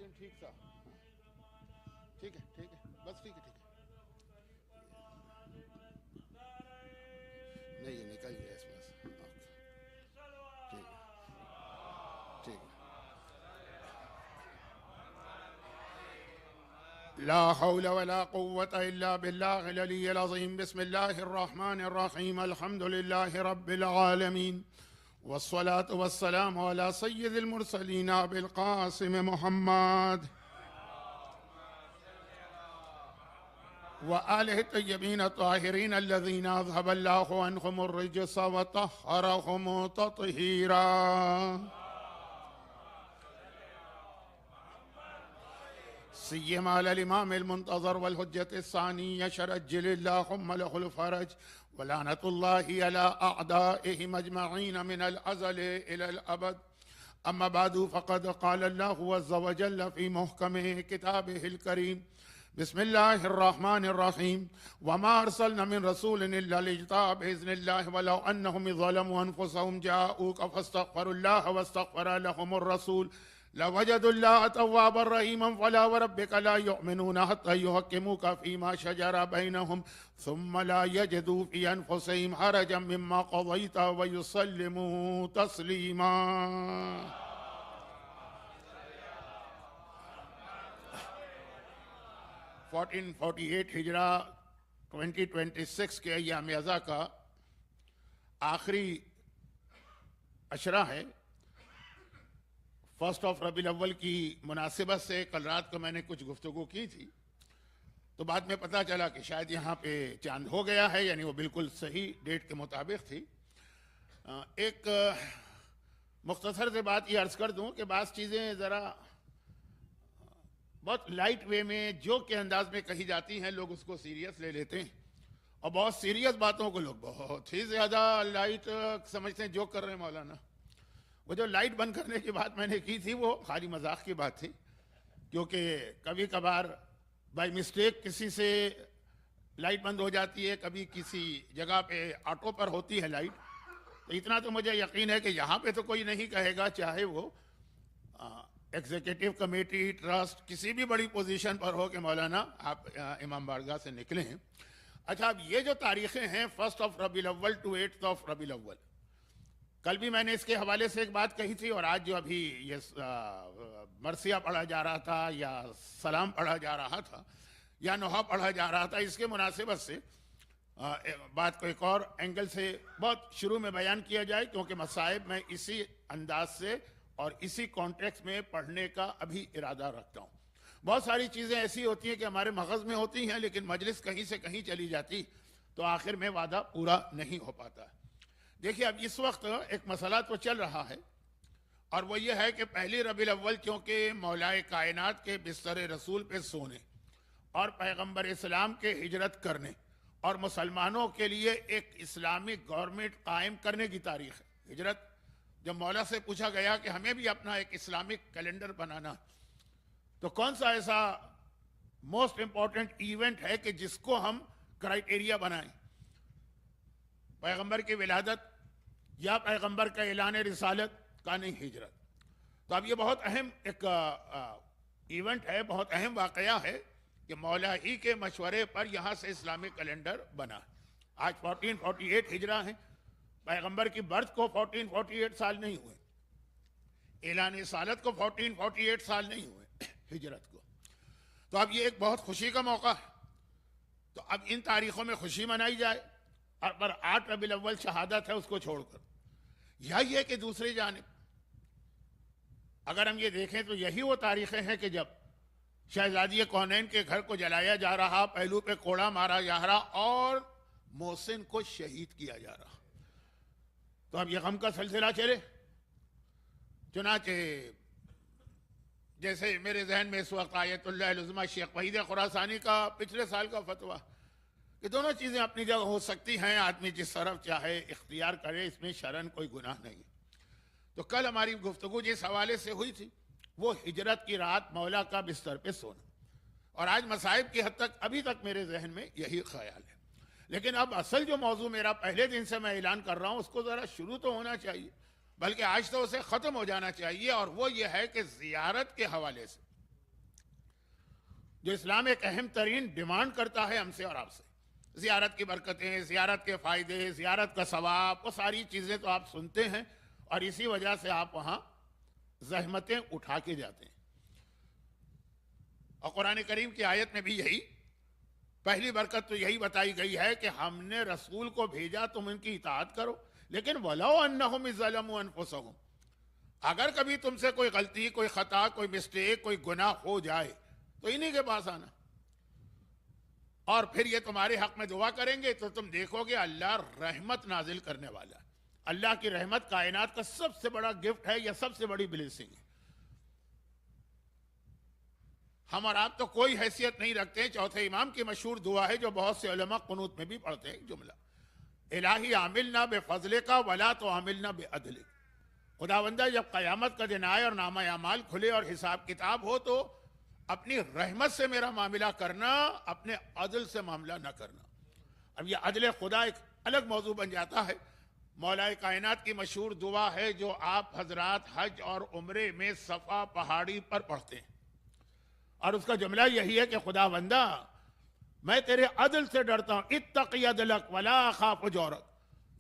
दिन ठीक था। ठीक है, ठीक है, बस ठीक है, ठीक है। नहीं, ये निकल गया इसमें से। ओके, ठीक है, ठीक है। ला हौला वला कुव्वता इल्ला बिल्लाहिल अलिय्यिल अज़ीम। बिस्मिल्लाहिर रहमानिर रहीम। अल्हम्दुलिल्लाहि रब्बिल आलमीन वस्सलातु वस्सलामु अला सय्यिदिल मुरसलीन अबिल क़ासिम मुहम्मद व आलिहि तय्यबीन ताहिरीन अल्लज़ीना अज़हबल्लाहु अन्हुमुर रिज्स व तह्हरहुम तत्हीरा। सिय्यमा अल इमामिल मुंतज़र वल हुज्जतिस सानिय्य शरज्जिलिल्लाहुम्म लहुल फरज व लानतुल्लाहि अला अअदाइहि मजमईन मिनल अज़ल इलल अबद। अम्मा बादु फ़क़द क़ाल अल्लाहु अज़्ज़ व जल्ल फ़ी मुहकमि किताबिहिल करीम। बिस्मिल्लाहिर रहमानिर रहीम। वमा अरसलना मिन रसूलिन इल्ला लियुताअ बिइज़्निल्लाहि वलौ अन्नहुम इज़ ज़लमू अनफुसहुम जाऊका फस्तग़फ़िरुल्लाह वस्तग़फ़र लहुमुर रसूल लवजदुल्लाह तव्वाबर रहीमन फला वरब्बिका ला युमिनूना हत्ता युहक्किमूका फ़ीमा शजरा बैनहुम सुम्मा ला यजिदू फ़ी अनफुसिहिम हरजन मिम्मा क़ज़ैता व युसल्लिमू तस्लीमा। 1448 हिजरा 2026 के अय्याम अज़ा का आखिरी अशरा है। फर्स्ट ऑफ रबीउल अव्वल की मुनासिबत से कल रात को मैंने कुछ गुफ्तगू की थी, तो बाद में पता चला कि शायद यहाँ पे चांद हो गया है, यानी वो बिल्कुल सही डेट के मुताबिक थी। एक मुख्तसर से बात ये अर्ज़ कर दूँ कि बाज़ चीज़ें ज़रा बहुत लाइट वे में जोक के अंदाज में कही जाती हैं, लोग उसको सीरियस ले लेते हैं, और बहुत सीरियस बातों को लोग बहुत ही ज़्यादा लाइट समझते हैं, जोक कर रहे हैं मौलाना। वो जो लाइट बंद करने की बात मैंने की थी वो खाली मजाक की बात थी, क्योंकि कभी कभार बाय मिस्टेक किसी से लाइट बंद हो जाती है, कभी किसी जगह पे ऑटो पर होती है लाइट। तो इतना तो मुझे यकीन है कि यहाँ पे तो कोई नहीं कहेगा, चाहे वो एग्जीक्यूटिव कमेटी, ट्रस्ट, किसी भी बड़ी पोजीशन पर हो कि मौलाना आप इमाम बारगाह से निकले हैं। अच्छा, अब ये जो तारीखें हैं 1 रबीउल अव्वल टू 8 रबीउल अव्वल, कल भी मैंने इसके हवाले से एक बात कही थी, और आज जो अभी ये मरसिया पढ़ा जा रहा था या सलाम पढ़ा जा रहा था या नोहा पढ़ा जा रहा था, इसके मुनासिबत से बात को एक और एंगल से बहुत शुरू में बयान किया जाए, क्योंकि मसाइब मैं इसी अंदाज से और इसी कॉन्टेक्स्ट में पढ़ने का अभी इरादा रखता हूँ। बहुत सारी चीज़ें ऐसी होती हैं कि हमारे मगज़ में होती हैं, लेकिन मजलिस कहीं से कहीं चली जाती तो आखिर में वादा पूरा नहीं हो पाता। देखिए, अब इस वक्त एक मसला तो चल रहा है, और वो ये है कि पहली रबीउल अव्वल क्योंकि मौलाए कायनात के बिस्तर रसूल पे सोने और पैगंबर इस्लाम के हिजरत करने और मुसलमानों के लिए एक इस्लामिक गवर्नमेंट कायम करने की तारीख है। हिजरत जब मौला से पूछा गया कि हमें भी अपना एक इस्लामिक कैलेंडर बनाना, तो कौन सा ऐसा मोस्ट इंपॉर्टेंट इवेंट है कि जिसको हम क्राइटेरिया बनाएं? पैगंबर की विलादत या पैगंबर का ऐलान रिसालत का नहीं, हिजरत। तो अब ये बहुत अहम एक इवेंट है, बहुत अहम वाकया है कि मौला ही के मशवरे पर यहाँ से इस्लामिक कैलेंडर बना। आज 1448 हिजरा है, पैगंबर की बर्थ को 1448 साल नहीं हुए, ऐलान रिसालत को 1448 साल नहीं हुए, हिजरत को। तो अब ये एक बहुत खुशी का मौका है, तो अब इन तारीखों में खुशी मनाई जाए, और पर 8 रबीउल अव्वल शहादत है उसको छोड़कर। यही है कि दूसरी जानिब अगर हम ये देखें तो यही वो तारीखें हैं कि जब शहजादी कौनैन के घर को जलाया जा रहा, पहलू पे कोड़ा मारा जा रहा और मोहसिन को शहीद किया जा रहा। तो अब ये गम का सिलसिला चले। चुनाचे जैसे मेरे जहन में इस वक्त आयतुल्लाह उज़्मा शेख वहीद खुरासानी का पिछले साल का फतवा कि दोनों चीज़ें अपनी जगह हो सकती हैं, आदमी जिस तरफ चाहे इख्तियार करे, इसमें शरन कोई गुनाह नहीं। तो कल हमारी गुफ्तगू जिस हवाले से हुई थी वो हिजरत की रात मौला का बिस्तर पे सोना, और आज मसाइब की हद तक अभी तक मेरे जहन में यही ख्याल है। लेकिन अब असल जो मौजू मेरा पहले दिन से मैं ऐलान कर रहा हूँ उसको ज़रा शुरू तो होना चाहिए, बल्कि आज तो उसे ख़त्म हो जाना चाहिए, और वो ये है कि ज़ियारत के हवाले से जो इस्लाम एक अहम तरीन डिमांड करता है हमसे और आपसे। ज़ियारत की बरकतें, ज़ियारत के फ़ायदे, ज़ियारत का सवाब, वो सारी चीज़ें तो आप सुनते हैं और इसी वजह से आप वहाँ ज़हमतें उठा के जाते हैं। और कुरान करीम की आयत में भी यही पहली बरकत तो यही बताई गई है कि हमने रसूल को भेजा, तुम इनकी इताअत करो। लेकिन वलो अन्नहुम ज़लमू अनफुसहुम, अगर कभी तुमसे कोई गलती, कोई खता, कोई मिस्टेक, कोई गुनाह हो जाए तो इन्हीं के पास आना और फिर ये तुम्हारे हक में दुआ करेंगे तो तुम देखोगे अल्लाह रहमत नाजिल करने वाला है। अल्लाह की रहमत कायनात का सबसे बड़ा गिफ्ट है, या सबसे बड़ी ब्लेसिंग है। हम और आप तो कोई हैसियत नहीं रखते। चौथे इमाम की मशहूर दुआ है जो बहुत से उलमा कुनूत में भी पढ़ते हैं, जुमला इलाही आमिल ना बे फजले का वला तो आमिल ना बे अदले। खुदावंदा जब क़यामत का दिन आए और नामा अमाल खुले और हिसाब किताब हो तो अपनी रहमत से मेरा मामला करना, अपने अदल से मामला ना करना। अब ये अदल खुदा एक अलग मौजू बन जाता है। मौलाए कायनात की मशहूर दुआ है जो आप हजरात हज और उम्रे में सफ़ा पहाड़ी पर पढ़ते हैं और उसका जुमला यही है कि खुदावंदा मैं तेरे अदल से डरता हूं, इत्तक़ी अदलक वला अख़ाफ़ु जौरक।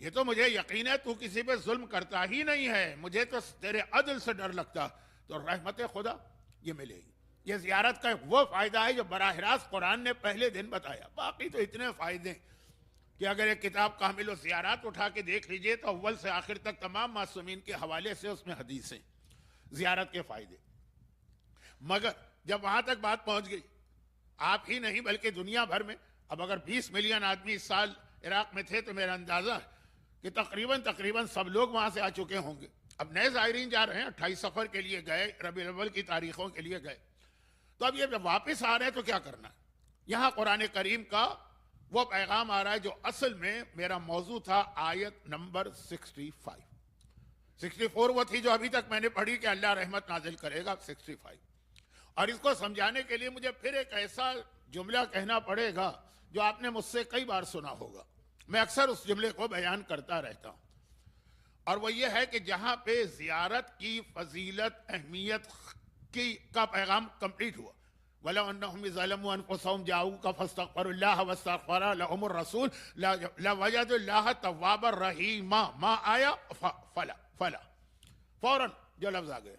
ये तो मुझे यकीन है तू किसी पे जुल्म करता ही नहीं है, मुझे तो तेरे अदल से डर लगता। तो रहमत खुदा ये मिलेगी। ये ज़ियारत का वो फ़ायदा है जो बराह रास्त कुरान ने पहले दिन बताया। बाकी तो इतने फ़ायदे कि अगर एक किताब कामिल ज़ियारत उठा के देख लीजिए तो अव्वल से आखिर तक तमाम मासूमीन के हवाले से उसमें हदीसें ज़ियारत के फ़ायदे। मगर जब वहाँ तक बात पहुँच गई, आप ही नहीं बल्कि दुनिया भर में, अब अगर 20 मिलियन आदमी इस साल इराक में थे तो मेरा अंदाज़ा है कि तकरीबन सब लोग वहाँ से आ चुके होंगे। अब नए ज़ायरीन जा रहे हैं, 28 सफ़र के लिए गए, रबीउल अव्वल की तारीखों के लिए गए। तो अब ये जब वापस आ रहे हैं तो क्या करना है। यहाँ कुरान करीम का वो पैगाम आ रहा है जो असल में मेरा मौजू था, आयत नंबर 64 वो थी जो अभी तक मैंने पढ़ी कि अल्लाह रहमत नाजिल करेगा। 65 और इसको समझाने के लिए मुझे फिर एक ऐसा जुमला कहना पड़ेगा जो आपने मुझसे कई बार सुना होगा। मैं अक्सर उस जुमले को बयान करता रहता हूँ और वो ये है कि जहाँ पे ज़ियारत की फजीलत, अहमियत का पैगाम कंप्लीट हुआ, वला अन्नहुम ज़लमू अनफुसहुम जाऊका फस्तगफिरुल्लाह वस्तगफर लहुमुर रसूल लवजदुल्लाह तव्वाबर रहीमा, मा आया फला फौरन जो लफ्ज आ गया,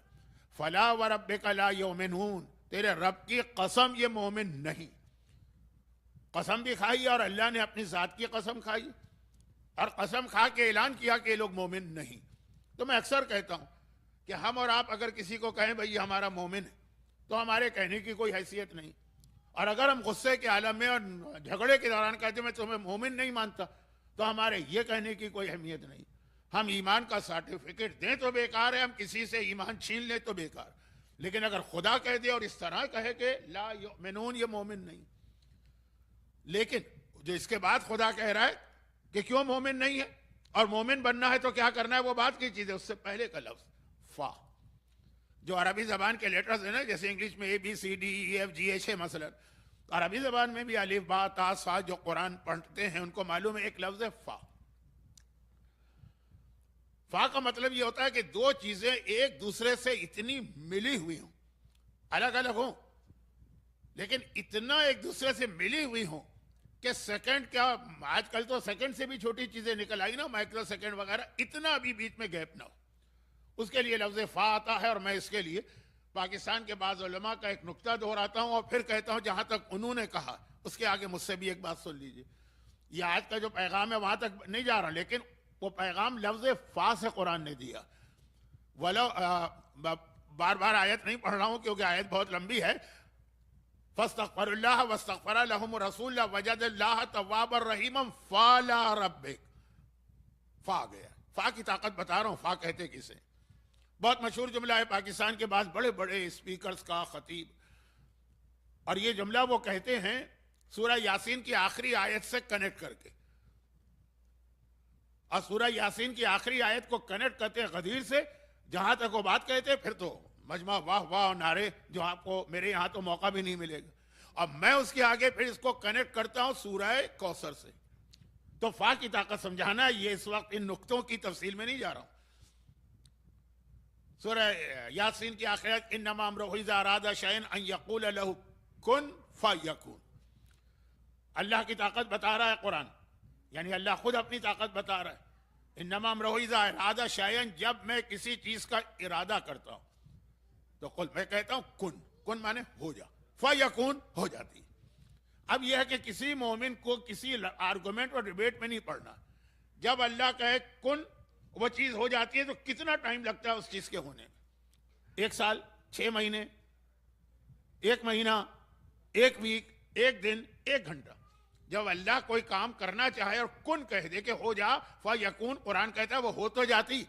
फला व रब्बिका ला युमिनून, तेरे रब की कसम ये मोमिन नहीं। कसम भी खाई और अल्लाह ने अपनी ज़ात की कसम खाई और कसम खा के ऐलान किया कि ये लोग मोमिन नहीं। तो मैं अक्सर कहता हूँ कि हम और आप अगर किसी को कहें भाई हमारा मोमिन है तो हमारे कहने की कोई हैसियत नहीं, और अगर हम गुस्से के आलम में और झगड़े के दौरान कहते मैं तुम्हें मोमिन नहीं मानता तो हमारे ये कहने की कोई अहमियत नहीं। हम ईमान का सर्टिफिकेट दें तो बेकार है, हम किसी से ईमान छीन लें तो बेकार, लेकिन अगर खुदा कह दे और इस तरह कहे कि ला युमिनून, ये मोमिन नहीं। लेकिन जो इसके बाद खुदा कह रहा है कि क्यों मोमिन नहीं है और मोमिन बनना है तो क्या करना है, वो बात की चीज़ है। उससे पहले का लफ्ज फा, जो अरबी ज़बान के लेटर्स है ना, जैसे इंग्लिश में ABCDEFGH है मसलन, अरबी ज़बान में भी अलिफ बा ता सा जो कुरान पढ़ते हैं उनको मालूम है एक लफ्ज है फा। फा का मतलब ये होता है कि दो चीजें एक दूसरे से इतनी मिली हुई हों, अलग अलग हों, लेकिन इतना एक दूसरे से मिली हुई हों कि सेकंड क्या, आजकल तो सेकंड से भी छोटी चीजें निकल आई ना, माइक्रो सेकंड वगैरह, इतना भी बीच में गैप ना हो, उसके लिए लफ्ज फा आता है। और मैं इसके लिए पाकिस्तान के बाद उलमा का एक नुक्ता दोहराता हूं और फिर कहता हूं जहां तक उन्होंने कहा उसके आगे मुझसे भी एक बात सुन लीजिए। ये आज का जो पैगाम है वहां तक नहीं जा रहा, लेकिन वो पैगाम लफ्ज फा से कुरान ने दिया। वलो बार बार आयत नहीं पढ़ रहा हूं क्योंकि आयत बहुत लंबी है। फस्तगफिरुल्लाह वस्तगफर लहुमुर रसूल वजदल्लाह तव्वाबर रहीमम फला रब्बिक, फा गया। फा की ताकत बता रहा हूं, फा कहते किसे। बहुत मशहूर जुमला है पाकिस्तान के बाद बड़े बड़े स्पीकर्स का, खतीब, और ये जुमला वो कहते हैं सूरह यासीन की आखिरी आयत से कनेक्ट करके, और सूरह यासीन की आखिरी आयत को कनेक्ट करते हैं गदीर से, जहां तक वो बात कहते हैं फिर तो मजमा वाह वाह नारे, जो आपको मेरे यहां तो मौका भी नहीं मिलेगा। अब मैं उसके आगे फिर इसको कनेक्ट करता हूं सूरह कौसर से। तो फा की ताकत समझाना, ये इस वक्त इन नुक्तों की तफसील में नहीं जा रहा हूं। सूरह यासीन की आखिरत इन्नमा अमरुहु इज़ा अरादा शयअन अन यक़ूल लहू कुन फयकून। अल्लाह की ताकत बता रहा है कुरान, यानी अल्लाह खुद अपनी ताकत बता रहा है। इन्नमा अमरुहु इज़ा अरादा शैअन, जब मैं किसी चीज का इरादा करता हूं तो कुल, मैं कहता हूं कुन, कुन माने हो जा, फयकून हो जाती है। अब यह है कि किसी मोमिन को किसी आर्गुमेंट और डिबेट में नहीं पड़ना। जब अल्लाह कहे कुन, वो चीज हो जाती है। तो कितना टाइम लगता है उस चीज के होने में? 1 साल, 6 महीने, 1 महीना, 1 वीक, 1 दिन, 1 घंटा। जब अल्लाह कोई काम करना चाहे और कुन कह दे कि हो जा, फयकून, कुरान कहता है वो हो तो जाती,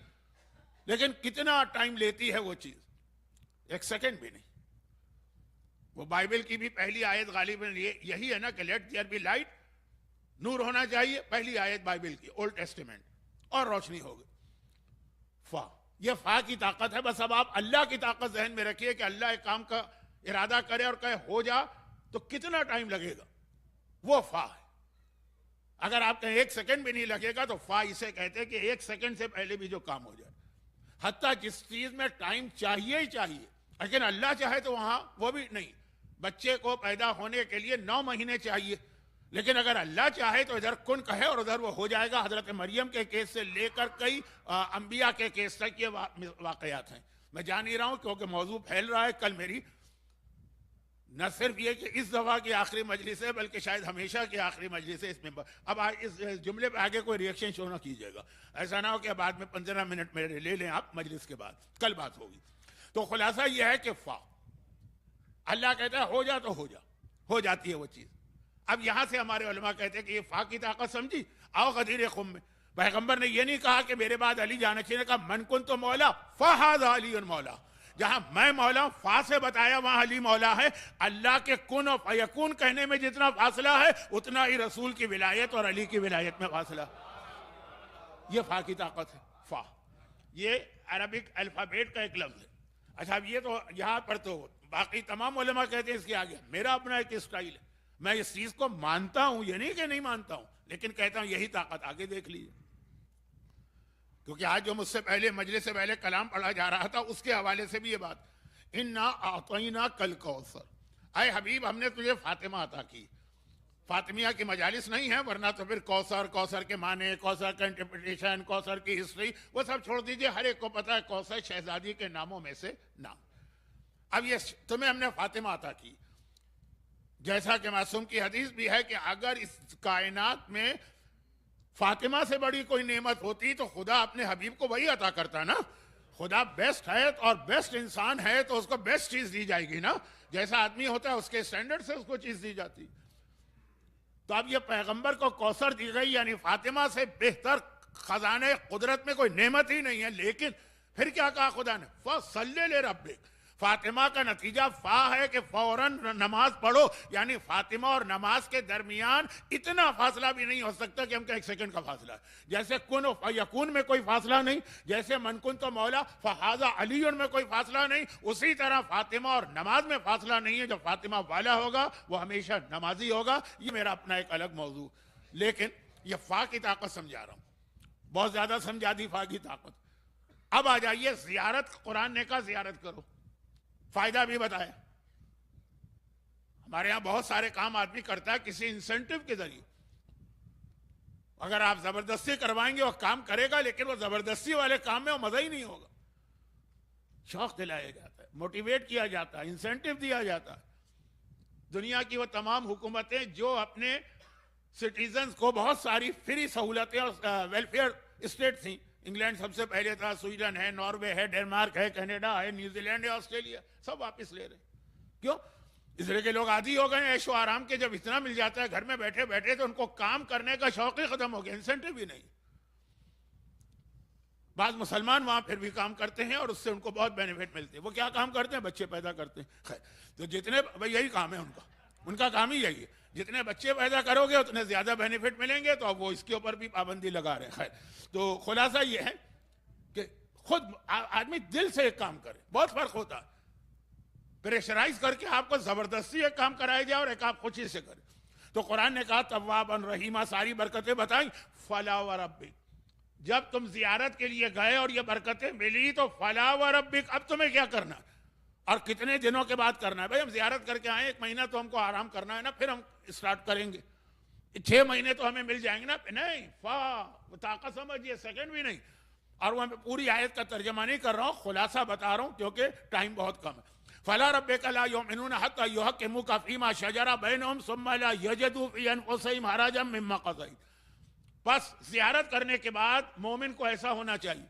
लेकिन कितना टाइम लेती है वो चीज? 1 सेकंड भी नहीं। वो बाइबल की भी पहली आयत गालिबन यही है ना कि लेट देयर बी लाइट, नूर होना चाहिए। पहली आयत बाइबल की, ओल्ड टेस्टामेंट, और रोशनी हो गई। फा, ये फा की ताकत है। बस अब आप अल्लाह की ताकत जहन में रखिए कि अल्लाह एक काम का इरादा करे और कहे हो जा, तो कितना टाइम लगेगा? वो फा है। अगर आप कहें 1 सेकंड भी नहीं लगेगा, तो फा इसे कहते हैं कि 1 सेकंड से पहले भी जो काम हो जाए। हत्ता जिस चीज में टाइम चाहिए ही चाहिए, लेकिन अल्लाह चाहे तो वहां वो भी नहीं। बच्चे को पैदा होने के लिए 9 महीने चाहिए, लेकिन अगर अल्लाह चाहे तो इधर कुन कहे और उधर वो हो जाएगा। हजरत मरियम के केस से लेकर कई अंबिया के केस तक ये वाकयात हैं। मैं जान नहीं रहा हूं क्योंकि मौजू फैल रहा है। कल मेरी न सिर्फ ये कि इस दफा की आखिरी मजलिस है, बल्कि शायद हमेशा की आखिरी मजलिस है इसमें। अब इस जुमले पे आगे कोई रिएक्शन शो ना कीजिएगा, ऐसा ना हो कि बाद में 15 मिनट मेरे ले लें आप मजलिस के बाद, कल बात होगी। तो खुलासा यह है कि फा, अल्लाह कहता है हो जा तो हो जा, हो जाती है वो चीज। अब यहां से हमारे उलमा कहते हैं कि ये फा की ताकत समझी। आओ गदीर खुम में पैगंबर ने ये नहीं कहा कि मेरे बाद अली जाना चाहिए, कहा मन कुन तो मौला फहाज़ अली मौला। जहां मैं मौला फा से बताया वहां अली मौला है। अल्लाह के कुन और फयकून कहने में जितना फासला है, उतना ही रसूल की विलायत और अली की विलायत में फासला। ये फा की ताकत है। फा ये अरबिक अल्फाबेट का एक लफ्ज है। अच्छा, अब ये तो यहां पर तो बाकी तमाम उलमा कहते हैं इसके आगे मेरा अपना एक स्टाइल है। मैं इस चीज को मानता हूं, ये नहीं कि नहीं मानता हूं, लेकिन कहता हूं यही ताकत, आगे देख लीजिए। क्योंकि आज जो मुझसे पहले मजलिस से पहले कलाम पढ़ा जा रहा था, उसके हवाले से भी ये बात, इन्ना आतईना कल कौसर, आए हबीब हमने तुझे फातिमा अता की। फातिमिया की मजालिस नहीं है, वरना तो फिर कौसर, कौसर के माने, कौसर का इंटरप्रिटेशन, कौसर की हिस्ट्री, वो सब छोड़ दीजिए। हर एक को पता है कौसर शहजादी के नामों में से नाम। अब ये तुम्हें हमने फातिमा अता की, जैसा कि मासूम की हदीस भी है कि अगर इस कायनात में फातिमा से बड़ी कोई नेमत होती तो खुदा अपने हबीब को वही अता करता ना। खुदा बेस्ट है और बेस्ट इंसान है तो उसको बेस्ट चीज दी जाएगी ना। जैसा आदमी होता है उसके स्टैंडर्ड से उसको चीज दी जाती। तो अब ये पैगंबर को कौसर दी गई, यानी फातिमा से बेहतर खजाने कुदरत में कोई नेमत ही नहीं है। लेकिन फिर क्या कहा खुदा ने, फसल्ले ले रब्बिक। फातिमा का नतीजा फा है कि फौरन नमाज पढ़ो, यानी फातिमा और नमाज के दरमियान इतना फासला भी नहीं हो सकता कि हमका 1 सेकंड का फासला है। जैसे कुन और यकून में कोई फासला नहीं, जैसे मनकुन तो मौला फहाजा अलीयुन में कोई फासला नहीं, उसी तरह फातिमा और नमाज में फासला नहीं है। जो फातिमा वाला होगा वो हमेशा नमाजी होगा। ये मेरा अपना एक अलग मौजू, लेकिन ये फा की ताकत समझा रहा हूं, बहुत ज्यादा समझा दी फा की ताकत। अब आ जाइए जियारत। कुरान ने कहा जियारत करो, फायदा भी बताया। हमारे यहां बहुत सारे काम आदमी करता है किसी इंसेंटिव के जरिए। अगर आप जबरदस्ती करवाएंगे वो काम करेगा, लेकिन वो जबरदस्ती वाले काम में वो मजा ही नहीं होगा। शौक दिलाया जाता है, मोटिवेट किया जाता है, इंसेंटिव दिया जाता है। दुनिया की वो तमाम हुकूमतें जो अपने सिटीजन्स को बहुत सारी फ्री सहूलतें और वेलफेयर स्टेट थी, इंग्लैंड सबसे पहले था, स्वीडन है, नॉर्वे है, डेनमार्क है, कनाडा है, न्यूजीलैंड है, ऑस्ट्रेलिया, सब वापस ले रहे। क्यों? इसलिए के लोग आदी हो गए ऐशो आराम के। जब इतना मिल जाता है घर में बैठे बैठे तो उनको काम करने का शौक ही खत्म हो गया, इंसेंटिव भी नहीं। बाद मुसलमान वहां फिर भी काम करते हैं और उससे उनको बहुत बेनिफिट मिलते हैं। वो क्या काम करते हैं? बच्चे पैदा करते हैं। खैर, तो जितने भाई यही काम है उनका काम ही यही है। जितने बच्चे पैदा करोगे उतने ज्यादा बेनिफिट मिलेंगे, तो अब वो इसके ऊपर भी पाबंदी लगा रहे हैं। खैर, तो खुलासा ये है कि खुद आदमी दिल से एक काम करे, बहुत फर्क होता है। प्रेशराइज करके आपको जबरदस्ती एक काम कराया जाए और एक आप खुशी से करें। तो कुरान ने कहा तव्वाबन रहीमा, सारी बरकतें बताई। फला व रब्बिक, जब तुम जियारत के लिए गए और ये बरकतें मिली तो फला व रब्बिक, अब तुम्हें क्या करना? और कितने दिनों के बाद करना है? भाई हम जियारत करके आए, 1 महीना तो हमको आराम करना है ना, फिर हम स्टार्ट करेंगे। 6 महीने तो हमें मिल जाएंगे ना? नहीं, ताकत समझिए, सेकंड भी नहीं। और वह पूरी आयत का तर्जमा नहीं कर रहा हूं, खुलासा बता रहा हूं क्योंकि टाइम बहुत कम है। फला रब्बिका ला युमिनूना हत्ता युहक्किमुका फीमा शजरा बैनहुम सुम्मा ला यजिदू फी अनफुसिहिम हरजम मिम्मा क़ज़ैत। बस जियारत करने के बाद मोमिन को ऐसा होना चाहिए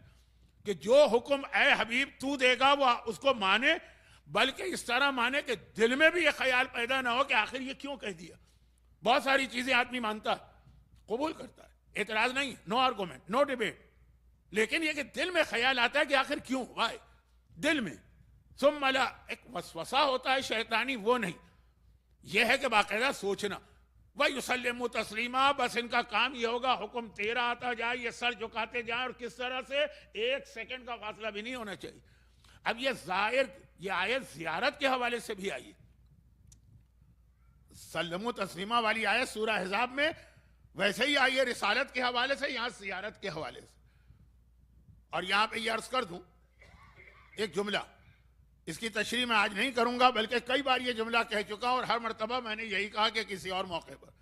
कि जो हुक्म ए हबीब तू देगा वो उसको माने, बल्कि इस तरह माने कि दिल में भी ये ख्याल पैदा ना हो कि आखिर ये क्यों कह दिया। बहुत सारी चीजें आदमी मानता है, कबूल करता है, एतराज नहीं, नो आर्गुमेंट, नो डिबेट, लेकिन ये कि दिल में ख्याल आता है कि आखिर क्यों, वाई दिल में सुम्मला एक वसवसा होता है शैतानी, वो नहीं, यह है कि बाकायदा सोचना। वह युसल्लिमु तस्लीमा, बस इनका काम ये होगा हुक्म तेरा आता जाए, ये सर झुकाते जाए, और किस तरह से 1 सेकंड का फासला भी नहीं होना चाहिए। अब ये जाहिर ये आयत जियारत के हवाले से भी आई, सल्लमु तस्लीमा वाली आयत सूरह हिजाब में वैसे ही आई है रिसालत के हवाले से, यहां जियारत के हवाले से। और यहां पे ये अर्ज कर दूं एक जुमला, इसकी तशरीह मैं आज नहीं करूंगा, बल्कि कई बार ये जुमला कह चुका और हर मर्तबा मैंने यही कहा कि किसी और मौके पर।